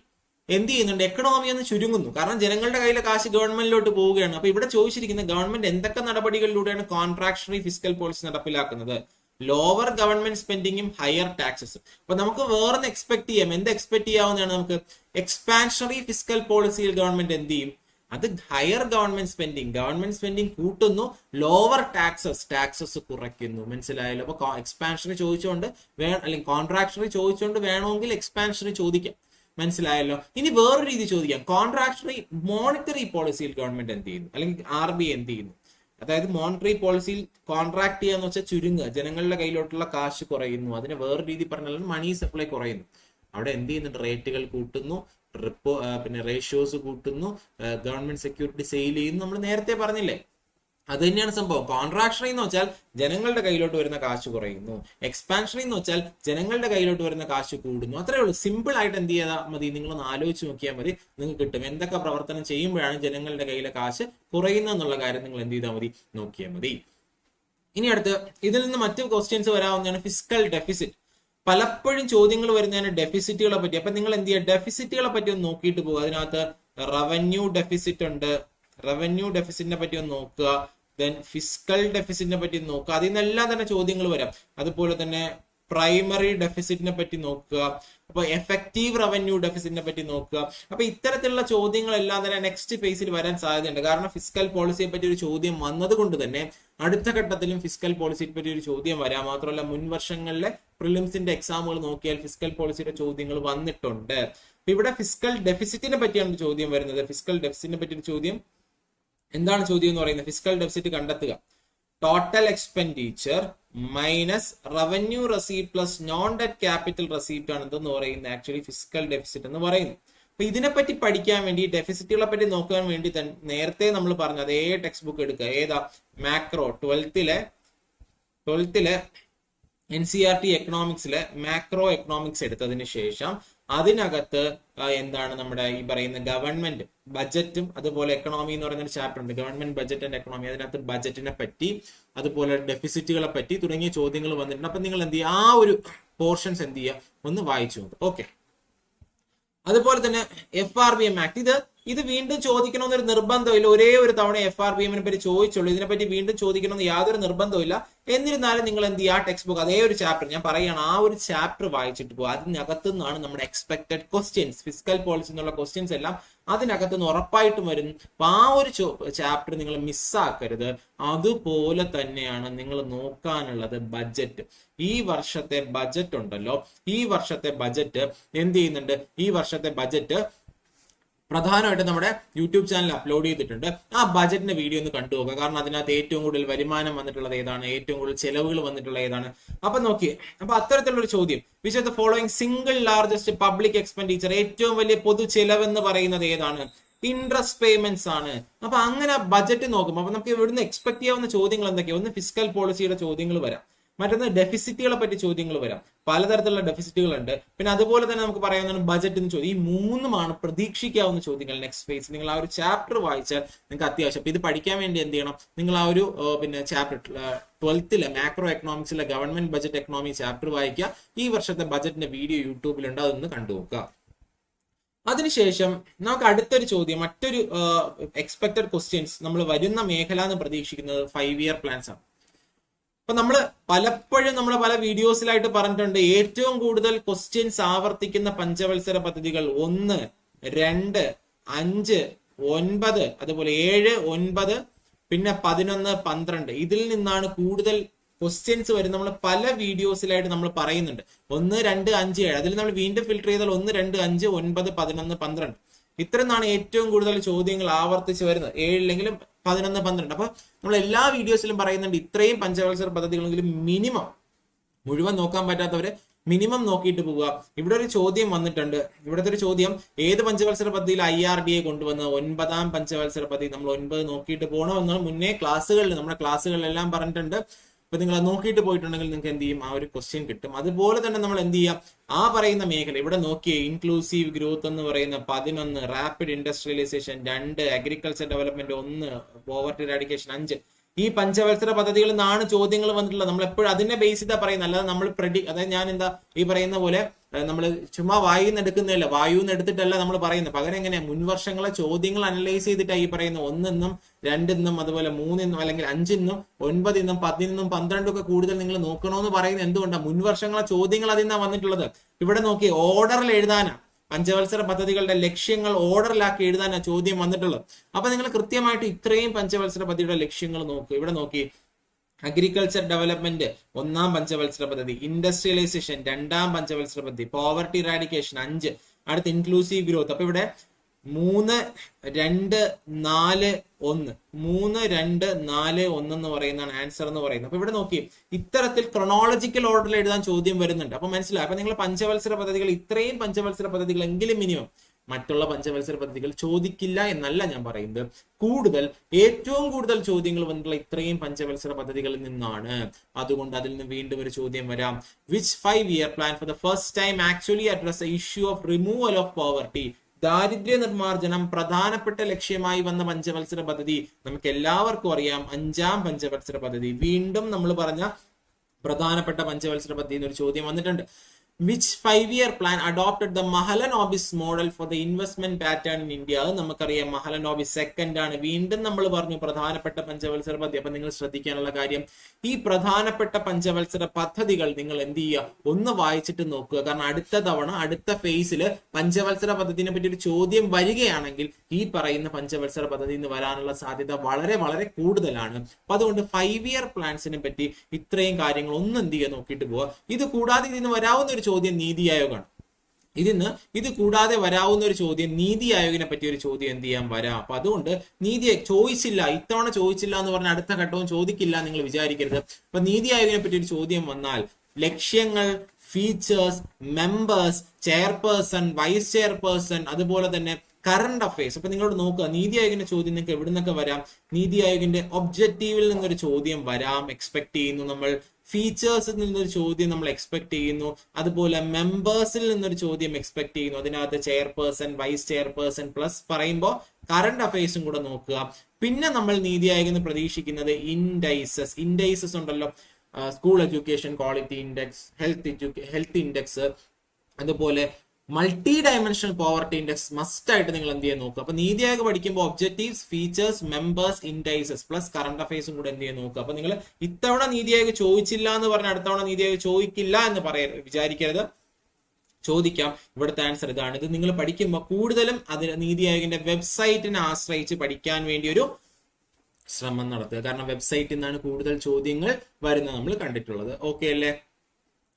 എന്ത് ചെയ്യുന്നുണ്ട്? എക്കണോമി ഒന്ന് ചുരുങ്ങുന്നു. കാരണം ജനങ്ങളുടെ കയ്യിലെ കാശ് ഗവൺമെന്റിലോട്ട് പോവുകയാണ്. അപ്പൊ ഇവിടെ ചോദിച്ചിരിക്കുന്ന ഗവൺമെന്റ് എന്തൊക്കെ നടപടികളിലൂടെയാണ് കോൺട്രാക്ഷണറി ഫിസ്ക്കൽ പോളിസി നടപ്പിലാക്കുന്നത്? ലോവർ ഗവൺമെന്റ് സ്പെൻഡിങ്ങും ഹയർ ടാക്സസും. അപ്പൊ നമുക്ക് വേറൊന്ന് എക്സ്പെക്ട് ചെയ്യാം. എന്ത് എക്സ്പെക്ട് ചെയ്യാവുന്നതാണ്? നമുക്ക് എക്സ്പാൻഷണറി ഫിസ്ക്കൽ പോളിസിയിൽ ഗവൺമെന്റ് എന്ത് ചെയ്യും? അത് ഹയർ ഗവൺമെന്റ് സ്പെൻഡിങ് കൂട്ടുന്നു, ലോവർ ടാക്സസ് കുറയ്ക്കുന്നു. മനസ്സിലായല്ലോ? അപ്പൊ എക്സ്പാൻഷണറി ചോദിച്ചുകൊണ്ട് അല്ലെങ്കിൽ കോൺട്രാക്ഷണറി ചോദിച്ചുകൊണ്ട് വേണമെങ്കിൽ എക്സ്പാൻഷണറി ചോദിക്കാം. മനസ്സിലായല്ലോ. ഇനി വേറൊരു രീതി ചോദിക്കാം, കോൺട്രാക്ഷണറി മോണിറ്ററി പോളിസിയിൽ ഗവൺമെന്റ് എന്ത് ചെയ്യുന്നു, അല്ലെങ്കിൽ RBI എന്ത് ചെയ്യുന്നു? അതായത് മോണിറ്ററി പോളിസിയിൽ കോൺട്രാക്ട് ചെയ്യാന്ന് വെച്ചാൽ ചുരുങ്ങുക, ജനങ്ങളുടെ കയ്യിലോട്ടുള്ള കാശ് കുറയുന്നു. അതിന് വേറെ രീതി പറഞ്ഞാൽ മണി സപ്ലൈ കുറയുന്നു. അവിടെ എന്ത് ചെയ്യുന്നുണ്ട്, റേറ്റുകൾ കൂട്ടുന്നു, പിന്നെ റേഷ്യോസ് കൂട്ടുന്നു, ഗവൺമെന്റ് സെക്യൂരിറ്റി സെയിൽ ചെയ്യുന്നു. നമ്മൾ നേരത്തെ പറഞ്ഞില്ലേ, അത് തന്നെയാണ് സംഭവം. കോൺട്രാക്ഷണറി എന്ന് വെച്ചാൽ ജനങ്ങളുടെ കയ്യിലോട്ട് വരുന്ന കാശ് കുറയുന്നു, എക്സ്പാൻഷണറി എന്ന് വെച്ചാൽ ജനങ്ങളുടെ കയ്യിലോട്ട് വരുന്ന കാശ് കൂടുന്നു. അത്രേ ഉള്ളൂ. സിമ്പിൾ ആയിട്ട് എന്ത് ചെയ്താൽ മതി, നിങ്ങളൊന്ന് ആലോചിച്ച് നോക്കിയാൽ മതി, നിങ്ങൾക്ക് കിട്ടും എന്തൊക്കെ പ്രവർത്തനം ചെയ്യുമ്പോഴാണ് ജനങ്ങളുടെ കയ്യിലെ കാശ് കുറയുന്നതെന്നുള്ള കാര്യം നിങ്ങൾ എന്ത് ചെയ്താൽ മതി, നോക്കിയാൽ മതി. ഇനി അടുത്ത് ഇതിൽ നിന്ന് മറ്റു ക്വസ്റ്റ്യൻസ് വരാവുന്നതാണ് ഫിസ്ക്കൽ ഡെഫിസിറ്റ്. പലപ്പോഴും ചോദ്യങ്ങൾ വരുന്നതാണ് ഡെഫിസിറ്റുകളെ പറ്റി. അപ്പൊ നിങ്ങൾ എന്ത് ചെയ്യുക, ഡെഫിസിറ്റുകളെ പറ്റി ഒന്ന് നോക്കിയിട്ട് പോകുക. അതിനകത്ത് റവന്യൂ ഡെഫിസിറ്റ് ഉണ്ട്, റവന്യൂ ഡെഫിസിറ്റിനെ പറ്റി ഒന്ന് നോക്കുക. ദെൻ ഫിസ്ക്കൽ ഡെഫിസിറ്റിനെ പറ്റി നോക്കുക. അതിൽ നിന്നെല്ലാം തന്നെ ചോദ്യങ്ങൾ വരാം. അതുപോലെ തന്നെ പ്രൈമറി ഡെഫിസിറ്റിനെ പറ്റി നോക്കുക. അപ്പൊ എഫക്റ്റീവ് റവന്യൂ ഡെഫിസിറ്റിനെ പറ്റി നോക്കുക. അപ്പൊ ഇത്തരത്തിലുള്ള ചോദ്യങ്ങളെല്ലാം തന്നെ നെക്സ്റ്റ് ഫേസിൽ വരാൻ സാധ്യതയുണ്ട്. കാരണം ഫിസ്ക്കൽ പോളിസിയെ പറ്റി ഒരു ചോദ്യം വന്നത് കൊണ്ട് തന്നെ അടുത്ത ഘട്ടത്തിലും ഫിസ്ക്കൽ പോളിസിയെ പറ്റി ഒരു ചോദ്യം വരാം. മാത്രമല്ല മുൻ വർഷങ്ങളിലെ പ്രിലിംസിന്റെ എക്സാമുകൾ നോക്കിയാൽ ഫിസ്ക്കൽ പോളിസിയുടെ ചോദ്യങ്ങൾ വന്നിട്ടുണ്ട്. ഇവിടെ ഫിസ്ക്കൽ ഡെഫിസിറ്റിനെ പറ്റിയാണ് ചോദ്യം വരുന്നത്. ഫിസ്ക്കൽ ഡെഫിസിറ്റിനെ പറ്റി ഒരു ചോദ്യം, എന്താണ് ചോദ്യം എന്ന് പറയുന്നത്, ഫിസ്ക്കൽ ഡെഫിസിറ്റ് കണ്ടെത്തുക. Total expenditure minus revenue receipt plus non debt capital receipt ആണ് എന്തെന്ന് പറയുന്നത് ആക്ച്വലി ഫിസ്ക്കൽ ഡെഫിസിറ്റ് എന്ന് പറയുന്നത്. അപ്പൊ ഇതിനെപ്പറ്റി പഠിക്കാൻ വേണ്ടി, ഡെഫിസിറ്റുകളെ പറ്റി നോക്കാൻ വേണ്ടി നേരത്തെ നമ്മൾ പറഞ്ഞ അതേ ടെക്സ്റ്റ് ബുക്ക് എടുക്കുക. ഏതാ, മാക്രോ 12th NCERT എക്കണോമിക്സിലെ മാക്രോ എക്കണോമിക്സ് എടുത്തതിന് ശേഷം അതിനകത്ത് എന്താണ് നമ്മുടെ ഈ പറയുന്ന ഗവൺമെന്റ് ബജറ്റും അതുപോലെ എക്കണോമി എന്ന് പറയുന്ന ഒരു ചാപ്റ്റർ ഉണ്ട്, ഗവൺമെന്റ് ബജറ്റ് ആൻഡ് എക്കണോമി. അതിനകത്ത് ബജറ്റിനെ പറ്റി അതുപോലെ ഡെഫിസിറ്റുകളെ പറ്റി തുടങ്ങിയ ചോദ്യങ്ങൾ വന്നിട്ടുണ്ട്. അപ്പൊ നിങ്ങൾ എന്ത് ചെയ്യുക, ആ ഒരു പോർഷൻസ് എന്ത് ചെയ്യുക, ഒന്ന് വായിച്ചു നോക്കുക. ഓക്കെ. അതുപോലെ തന്നെ FRBM ആക്ട്, ഇത് വീണ്ടും ചോദിക്കണമെന്നൊരു നിർബന്ധമില്ല. ഒരേ ഒരു തവണ FRBM പറ്റി ചോദിച്ചുള്ളൂ. ഇതിനെപ്പറ്റി വീണ്ടും ചോദിക്കണമെന്ന് യാതൊരു നിർബന്ധമില്ല. എന്നിരുന്നാലും നിങ്ങൾ എന്ത് ചെയ്യുക, ആ ടെക്സ്റ്റ് ബുക്ക് അതേ ഒരു ചാപ്റ്റർ ഞാൻ പറയുകയാണ്, ആ ഒരു ചാപ്റ്റർ വായിച്ചിട്ട് പോകുക. അതിനകത്തു നിന്നാണ് നമ്മുടെ എക്സ്പെക്ടഡ് ക്വസ്റ്റ്യൻസ്, ഫിസ്ക്കൽ പോളിസി എന്നുള്ള ക്വസ്റ്റ്യൻസ് എല്ലാം അതിനകത്ത് നിന്ന് ഉറപ്പായിട്ടും വരും. അപ്പൊ ആ ഒരു ചാപ്റ്റർ നിങ്ങൾ മിസ്സാക്കരുത്. അതുപോലെ തന്നെയാണ് നിങ്ങൾ നോക്കാനുള്ളത് ബഡ്ജറ്റ്. ഈ വർഷത്തെ ബഡ്ജറ്റ് ഉണ്ടല്ലോ, ഈ വർഷത്തെ ബഡ്ജറ്റ് എന്ത് ചെയ്യുന്നുണ്ട്, ഈ വർഷത്തെ ബഡ്ജറ്റ് പ്രധാനമായിട്ട് നമ്മുടെ യൂട്യൂബ് ചാനൽ അപ്ലോഡ് ചെയ്തിട്ടുണ്ട്. ആ ബജറ്റിന്റെ വീഡിയോ ഒന്ന് കണ്ടു നോക്കുക. കാരണം അതിനകത്ത് ഏറ്റവും കൂടുതൽ വരുമാനം വന്നിട്ടുള്ളത് ഏതാണ്, ഏറ്റവും കൂടുതൽ ചെലവുകൾ വന്നിട്ടുള്ള ഏതാണ്. അപ്പൊ നോക്കിയേ, അപ്പൊ അത്തരത്തിലുള്ള ഒരു ചോദ്യം, which of the following single largest public expenditure, ഏറ്റവും വലിയ പൊതു ചെലവ് എന്ന് പറയുന്നത് ഏതാണ്, ഇൻട്രസ്റ്റ് പേയ്മെന്റ്സ് ആണ്. അപ്പൊ അങ്ങനെ ബജറ്റ് നോക്കുമ്പോൾ അപ്പൊ നമുക്ക് ഇവിടുന്ന് എക്സ്പെക്ട് ചെയ്യാവുന്ന ചോദ്യങ്ങൾ എന്തൊക്കെയാണ്, ഒന്ന് ഫിസ്ക്കൽ പോളിസിയുടെ ചോദ്യങ്ങൾ വരാം, മറ്റൊന്ന് ഡെഫിസിറ്റുകളെ പറ്റി ചോദ്യങ്ങൾ വരാം. പലതരത്തിലുള്ള ഡെഫിസിറ്റുകൾ ഉണ്ട്. പിന്നെ അതുപോലെ തന്നെ നമുക്ക് പറയാവുന്നതാണ് ബജറ്റ് എന്ന് ചോദ്യം. ഈ മൂന്നുമാണ് പ്രതീക്ഷിക്കാവുന്ന ചോദ്യങ്ങൾ നെക്സ്റ്റ് ഫേസ്. നിങ്ങൾ ആ ഒരു ചാപ്റ്റർ വായിച്ചാൽ നിങ്ങൾക്ക് അത്യാവശ്യം. അപ്പൊ ഇത് പഠിക്കാൻ വേണ്ടി എന്ത് ചെയ്യണം, നിങ്ങൾ ആ ഒരു പിന്നെ ചാപ്റ്റർ 12th മാക്രോ എക്കണോമിക്സിലെ ഗവൺമെന്റ് ബജറ്റ് എക്കണോമി ചാപ്റ്റർ വായിക്കുക. ഈ വർഷത്തെ ബജറ്റിന്റെ വീഡിയോ യൂട്യൂബിലുണ്ട്, അതൊന്ന് കണ്ടുനോക്കുക. അതിനുശേഷം നമുക്ക് അടുത്തൊരു ചോദ്യം, മറ്റൊരു എക്സ്പെക്ടഡ് ക്വസ്റ്റ്യൻസ് നമ്മൾ വരുന്ന മേഖല എന്ന് പ്രതീക്ഷിക്കുന്നത് 5-year പ്ലാൻസ് ആണ്. അപ്പൊ നമ്മൾ പലപ്പോഴും നമ്മുടെ പല വീഡിയോസിലായിട്ട് പറഞ്ഞിട്ടുണ്ട്, ഏറ്റവും കൂടുതൽ ക്വസ്റ്റ്യൻസ് ആവർത്തിക്കുന്ന പഞ്ചവത്സര പദ്ധതികൾ 1, 2, 5, 9, അതുപോലെ 7, 9, പിന്നെ 11, 12. ഇതിൽ നിന്നാണ് കൂടുതൽ ക്വസ്റ്റ്യൻസ് വരും. നമ്മൾ പല വീഡിയോസിലായിട്ട് നമ്മൾ പറയുന്നുണ്ട് 1, 2, 5, 7. അതിൽ നമ്മൾ വീണ്ടും ഫിൽട്ടർ ചെയ്താൽ 1, 2, 5, 9, 11, 12. ഇത്രനാണ് ഏറ്റവും കൂടുതൽ ചോദ്യങ്ങൾ ആവർത്തിച്ച് വരുന്നത്. 7 11, 12. അപ്പൊ നമ്മൾ എല്ലാ വീഡിയോസിലും പറയുന്നുണ്ട് ഇത്രയും പഞ്ചവത്സര പദ്ധതികളെങ്കിലും മിനിമം, മുഴുവൻ നോക്കാൻ പറ്റാത്തവര് മിനിമം നോക്കിയിട്ട് പോവുക. ഇവിടെ ഒരു ചോദ്യം വന്നിട്ടുണ്ട്. ഇവിടുത്തെ ഒരു ചോദ്യം, ഏത് പഞ്ചവത്സര പദ്ധതിയിൽ IRDA കൊണ്ടുവന്നത്, 9ാം പഞ്ചവത്സര പദ്ധതി. നമ്മൾ 9 നോക്കിയിട്ട് പോകണമെന്ന് മുന്നേ ക്ലാസ്സുകളിൽ, നമ്മുടെ ക്ലാസ്സുകളിലെല്ലാം പറഞ്ഞിട്ടുണ്ട്. അപ്പൊ നിങ്ങൾ അത് നോക്കിയിട്ട് പോയിട്ടുണ്ടെങ്കിൽ നിങ്ങൾക്ക് എന്ത് ചെയ്യും, ആ ഒരു ക്വസ്റ്റ്യൻ കിട്ടും. അതുപോലെ തന്നെ നമ്മൾ എന്ത് ചെയ്യാം, ആ പറയുന്ന മേഖല ഇവിടെ നോക്കിയേ, ഇൻക്ലൂസീവ് ഗ്രോത്ത് എന്ന് പറയുന്ന 11, rapid industrialisation 2, agriculture development 1, poverty eradication 5. ഈ പഞ്ചവത്സര പദ്ധതികളിൽ നിന്നാണ് ചോദ്യങ്ങൾ വന്നിട്ടുള്ളത്. നമ്മൾ എപ്പോഴും അതിനെ ബേസ് ചെയ്താ പറയുന്നത്, അല്ലാതെ നമ്മൾ അതായത് ഞാൻ എന്താ ഈ പറയുന്ന പോലെ നമ്മൾ ചുമ്മാ വായുന്ന് എടുക്കുന്നില്ല, വായുന്ന് എടുത്തിട്ടല്ല നമ്മൾ പറയുന്നത്. പകരം എങ്ങനെയാ, മുൻവർഷങ്ങളെ ചോദ്യങ്ങൾ അനലൈസ് ചെയ്തിട്ടാണ് ഈ പറയുന്ന 1 2 അതുപോലെ 3 അല്ലെങ്കിൽ 5 9 10 12 ഒക്കെ കൂടുതൽ നിങ്ങൾ നോക്കണമെന്ന് പറയുന്നത് എന്തുകൊണ്ടാണ്, മുൻവർഷങ്ങളെ ചോദ്യങ്ങൾ അതിൽ നിന്നാണ് വന്നിട്ടുള്ളത്. ഇവിടെ നോക്കി ഓർഡറിൽ എഴുതാനാ, പഞ്ചവത്സര പദ്ധതികളുടെ ലക്ഷ്യങ്ങൾ ഓർഡറിലാക്കി എഴുതാനാ ചോദ്യം വന്നിട്ടുള്ളത്. അപ്പൊ നിങ്ങൾ കൃത്യമായിട്ട് ഇത്രയും പഞ്ചവത്സര പദ്ധതിയുടെ ലക്ഷ്യങ്ങൾ നോക്കുക. ഇവിടെ നോക്കി, അഗ്രികൾച്ചർ ഡെവലപ്മെന്റ് 1ാം പഞ്ചവത്സര പദ്ധതി, ഇൻഡസ്ട്രിയലൈസേഷൻ 2ാം പഞ്ചവത്സര പദ്ധതി, പോവർട്ടി ഇറാഡിക്കേഷൻ 5, അടുത്ത ഇൻക്ലൂസീവ് ഗ്രോത്ത്. അപ്പൊ ഇവിടെ 3, 2, 4, 1 3, 2, 4, 1 എന്ന് പറയുന്നതാണ് ആൻസർ എന്ന് പറയുന്നത്. അപ്പൊ ഇവിടെ നോക്കി, ഇത്തരത്തിൽ ക്രൊണോളജിക്കൽ ഓർഡറിൽ എഴുതാൻ ചോദ്യം വരുന്നുണ്ട്. അപ്പൊ മനസ്സിലായി. അപ്പൊ നിങ്ങൾ പഞ്ചവത്സര പദ്ധതികൾ, ഇത്രയും പഞ്ചവത്സര പദ്ധതികൾ എങ്കിലും മിനിമം, മറ്റുള്ള പഞ്ചവത്സര പദ്ധതികൾ ചോദിക്കില്ല എന്നല്ല ഞാൻ പറയുന്നത്, ഏറ്റവും കൂടുതൽ ചോദ്യങ്ങൾ വന്നിട്ടുള്ള ഇത്രയും പഞ്ചവത്സര പദ്ധതികളിൽ നിന്നാണ്. അതുകൊണ്ട് അതിൽ നിന്ന് വീണ്ടും ഒരു ചോദ്യം വരാം. Which 5-year plan for the first time actually address the issue of removal of poverty? ദാരിദ്ര്യ നിർമ്മാർജ്ജനം പ്രധാനപ്പെട്ട ലക്ഷ്യമായി വന്ന പഞ്ചവത്സര പദ്ധതി നമുക്ക് എല്ലാവർക്കും അറിയാം, 5ാം പഞ്ചവത്സര പദ്ധതി. വീണ്ടും നമ്മൾ പറഞ്ഞ പ്രധാനപ്പെട്ട പഞ്ചവത്സര പദ്ധതി എന്നൊരു ചോദ്യം വന്നിട്ടുണ്ട്. Which 5-year plan adopted the Mahalanobis model for the investment pattern in India? അത് നമുക്കറിയാം, മഹലനോബിസ് സെക്കൻഡ് ആണ്. വീണ്ടും നമ്മൾ പറഞ്ഞു പ്രധാനപ്പെട്ട പഞ്ചവത്സര പദ്ധതി. അപ്പൊ നിങ്ങൾ ശ്രദ്ധിക്കാനുള്ള കാര്യം, ഈ പ്രധാനപ്പെട്ട പഞ്ചവത്സര പദ്ധതികൾ നിങ്ങൾ എന്ത് ചെയ്യുക, ഒന്ന് വായിച്ചിട്ട് നോക്കുക. കാരണം അടുത്ത തവണ അടുത്ത ഫേസിൽ പഞ്ചവത്സര പദ്ധതിനെ പറ്റി ഒരു ചോദ്യം വരികയാണെങ്കിൽ ഈ പറയുന്ന പഞ്ചവത്സര പദ്ധതി എന്ന് വരാനുള്ള സാധ്യത വളരെ വളരെ കൂടുതലാണ്. അപ്പൊ അതുകൊണ്ട് 5-year പ്ലാൻസിനെ പറ്റി ഇത്രയും കാര്യങ്ങൾ ഒന്ന് എന്ത് ചെയ്യുക, നോക്കിയിട്ട് പോവുക. ഇത് കൂടാതെ ഇതിന് വരാവുന്ന ഒരു ചോദ്യം നീതി ആയോഗാണ്. ഇത് കൂടാതെ വരാവുന്ന ഒരു ചോദ്യം നീതി ആയോഗിനെ പറ്റിയ ഒരു ചോദ്യം എന്ത് ചെയ്യാൻ വരാം. അപ്പൊ അതുകൊണ്ട് നീതി ചോദിച്ചില്ല, ഇത്തവണ ചോദിച്ചില്ല എന്ന് പറഞ്ഞാൽ അടുത്ത ഘട്ടവും ചോദിക്കില്ല നിങ്ങൾ വിചാരിക്കരുത്. അപ്പൊ നീതി ആയോഗിനെ പറ്റി ഒരു ചോദ്യം വന്നാൽ ലക്ഷ്യങ്ങൾ, features, members, chairperson, vice chairperson, അതുപോലെ തന്നെ കറണ്ട് അഫയേഴ്സ്. അപ്പൊ നിങ്ങളോട് നോക്കുക, നീതി ആയോഗിന്റെ ചോദ്യം നിങ്ങൾക്ക് എവിടെ നിന്നൊക്കെ വരാം. നീതി ആയോഗിന്റെ ഒബ്ജക്റ്റീവിൽ നിന്നൊരു ചോദ്യം വരാം, എക്സ്പെക്ട് ചെയ്യുന്നു നമ്മൾ. ഫീച്ചേഴ്സിൽ നിന്നൊരു ചോദ്യം നമ്മൾ എക്സ്പെക്ട് ചെയ്യുന്നു. അതുപോലെ മെമ്പേഴ്സിൽ നിന്നൊരു ചോദ്യം എക്സ്പെക്ട് ചെയ്യുന്നു. അതിനകത്ത് ചെയർപേഴ്സൺ, വൈസ് ചെയർപേഴ്സൺ പ്ലസ് പറയുമ്പോൾ കറണ്ട് അഫയേഴ്സും കൂടെ നോക്കുക. പിന്നെ നമ്മൾ നീതി ആയോഗിൽ നിന്ന് പ്രതീക്ഷിക്കുന്നത് ഇൻഡൈസസ് ഉണ്ടല്ലോ, school education quality index, health index, അതുപോലെ multi dimensional poverty index must ആയിട്ട് നിങ്ങൾ എന്ത് ചെയ്യാൻ നോക്കുക. അപ്പൊ നീതി ആയോഗ് പഠിക്കുമ്പോൾ objectives, features, members, indices plus current അഫയേഴ്സും കൂടെ എന്ത് ചെയ്യാൻ നോക്കുക. അപ്പൊ നിങ്ങൾ ഇത്തവണ നീതി ആയോഗ് ചോദിച്ചില്ല എന്ന് പറഞ്ഞ അടുത്തവണ നീതി ആയോഗ് ചോദിക്കില്ല എന്ന് വിചാരിക്കരുത്, ചോദിക്കാം. ഇവിടുത്തെ ആൻസർ ഇതാണ്. ഇത് നിങ്ങൾ പഠിക്കുമ്പോൾ കൂടുതലും അതിന് നീതി ആയോഗിന്റെ വെബ്സൈറ്റിനെ ആശ്രയിച്ച് പഠിക്കാൻ വേണ്ടി ഒരു ശ്രമം നടത്തുക. കാരണം വെബ്സൈറ്റിൽ നിന്നാണ് കൂടുതൽ ചോദ്യങ്ങൾ വരുന്നത് നമ്മൾ കണ്ടിട്ടുള്ളത്. ഓക്കെ അല്ലേ?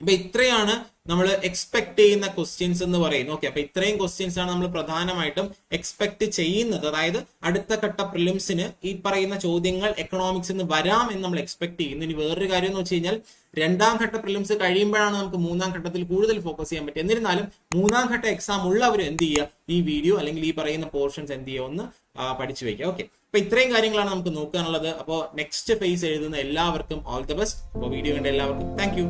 അപ്പൊ ഇത്രയാണ് നമ്മൾ എക്സ്പെക്ട് ചെയ്യുന്ന ക്വസ്റ്റ്യൻസ് എന്ന് പറയുന്നത്. ഓക്കെ, അപ്പൊ ഇത്രയും ക്വസ്റ്റ്യൻസ് ആണ് നമ്മൾ പ്രധാനമായിട്ടും എക്സ്പെക്ട് ചെയ്യുന്നത്. അതായത് അടുത്ത ഘട്ട പ്രിലിംസിന് ഈ പറയുന്ന ചോദ്യങ്ങൾ എക്കണോമിക്സ് നിന്ന് വരാം എന്ന് നമ്മൾ എക്സ്പെക്ട് ചെയ്യുന്നു. ഇനി വേറൊരു കാര്യം എന്ന് വെച്ച് കഴിഞ്ഞാൽ 2ാം ഘട്ട പ്രിലിംസ് കഴിയുമ്പോഴാണ് നമുക്ക് 3ാം ഘട്ടത്തിൽ കൂടുതൽ ഫോക്കസ് ചെയ്യാൻ പറ്റും. എന്നിരുന്നാലും 3ാം ഘട്ട എക്സാം ഉള്ളവർ എന്ത് ചെയ്യുക, ഈ വീഡിയോ അല്ലെങ്കിൽ ഈ പറയുന്ന പോർഷൻസ് എന്ത് ചെയ്യുക, ഒന്ന് പഠിച്ചു വയ്ക്കുക. ഓക്കെ, അപ്പൊ ഇത്രയും കാര്യങ്ങളാണ് നമുക്ക് നോക്കാനുള്ളത്. അപ്പോൾ നെക്സ്റ്റ് ഫേസ് എഴുതുന്ന എല്ലാവർക്കും ഓൾ ദ ബെസ്റ്റ്. അപ്പോൾ വീഡിയോ കണ്ട എല്ലാവർക്കും താങ്ക് യു.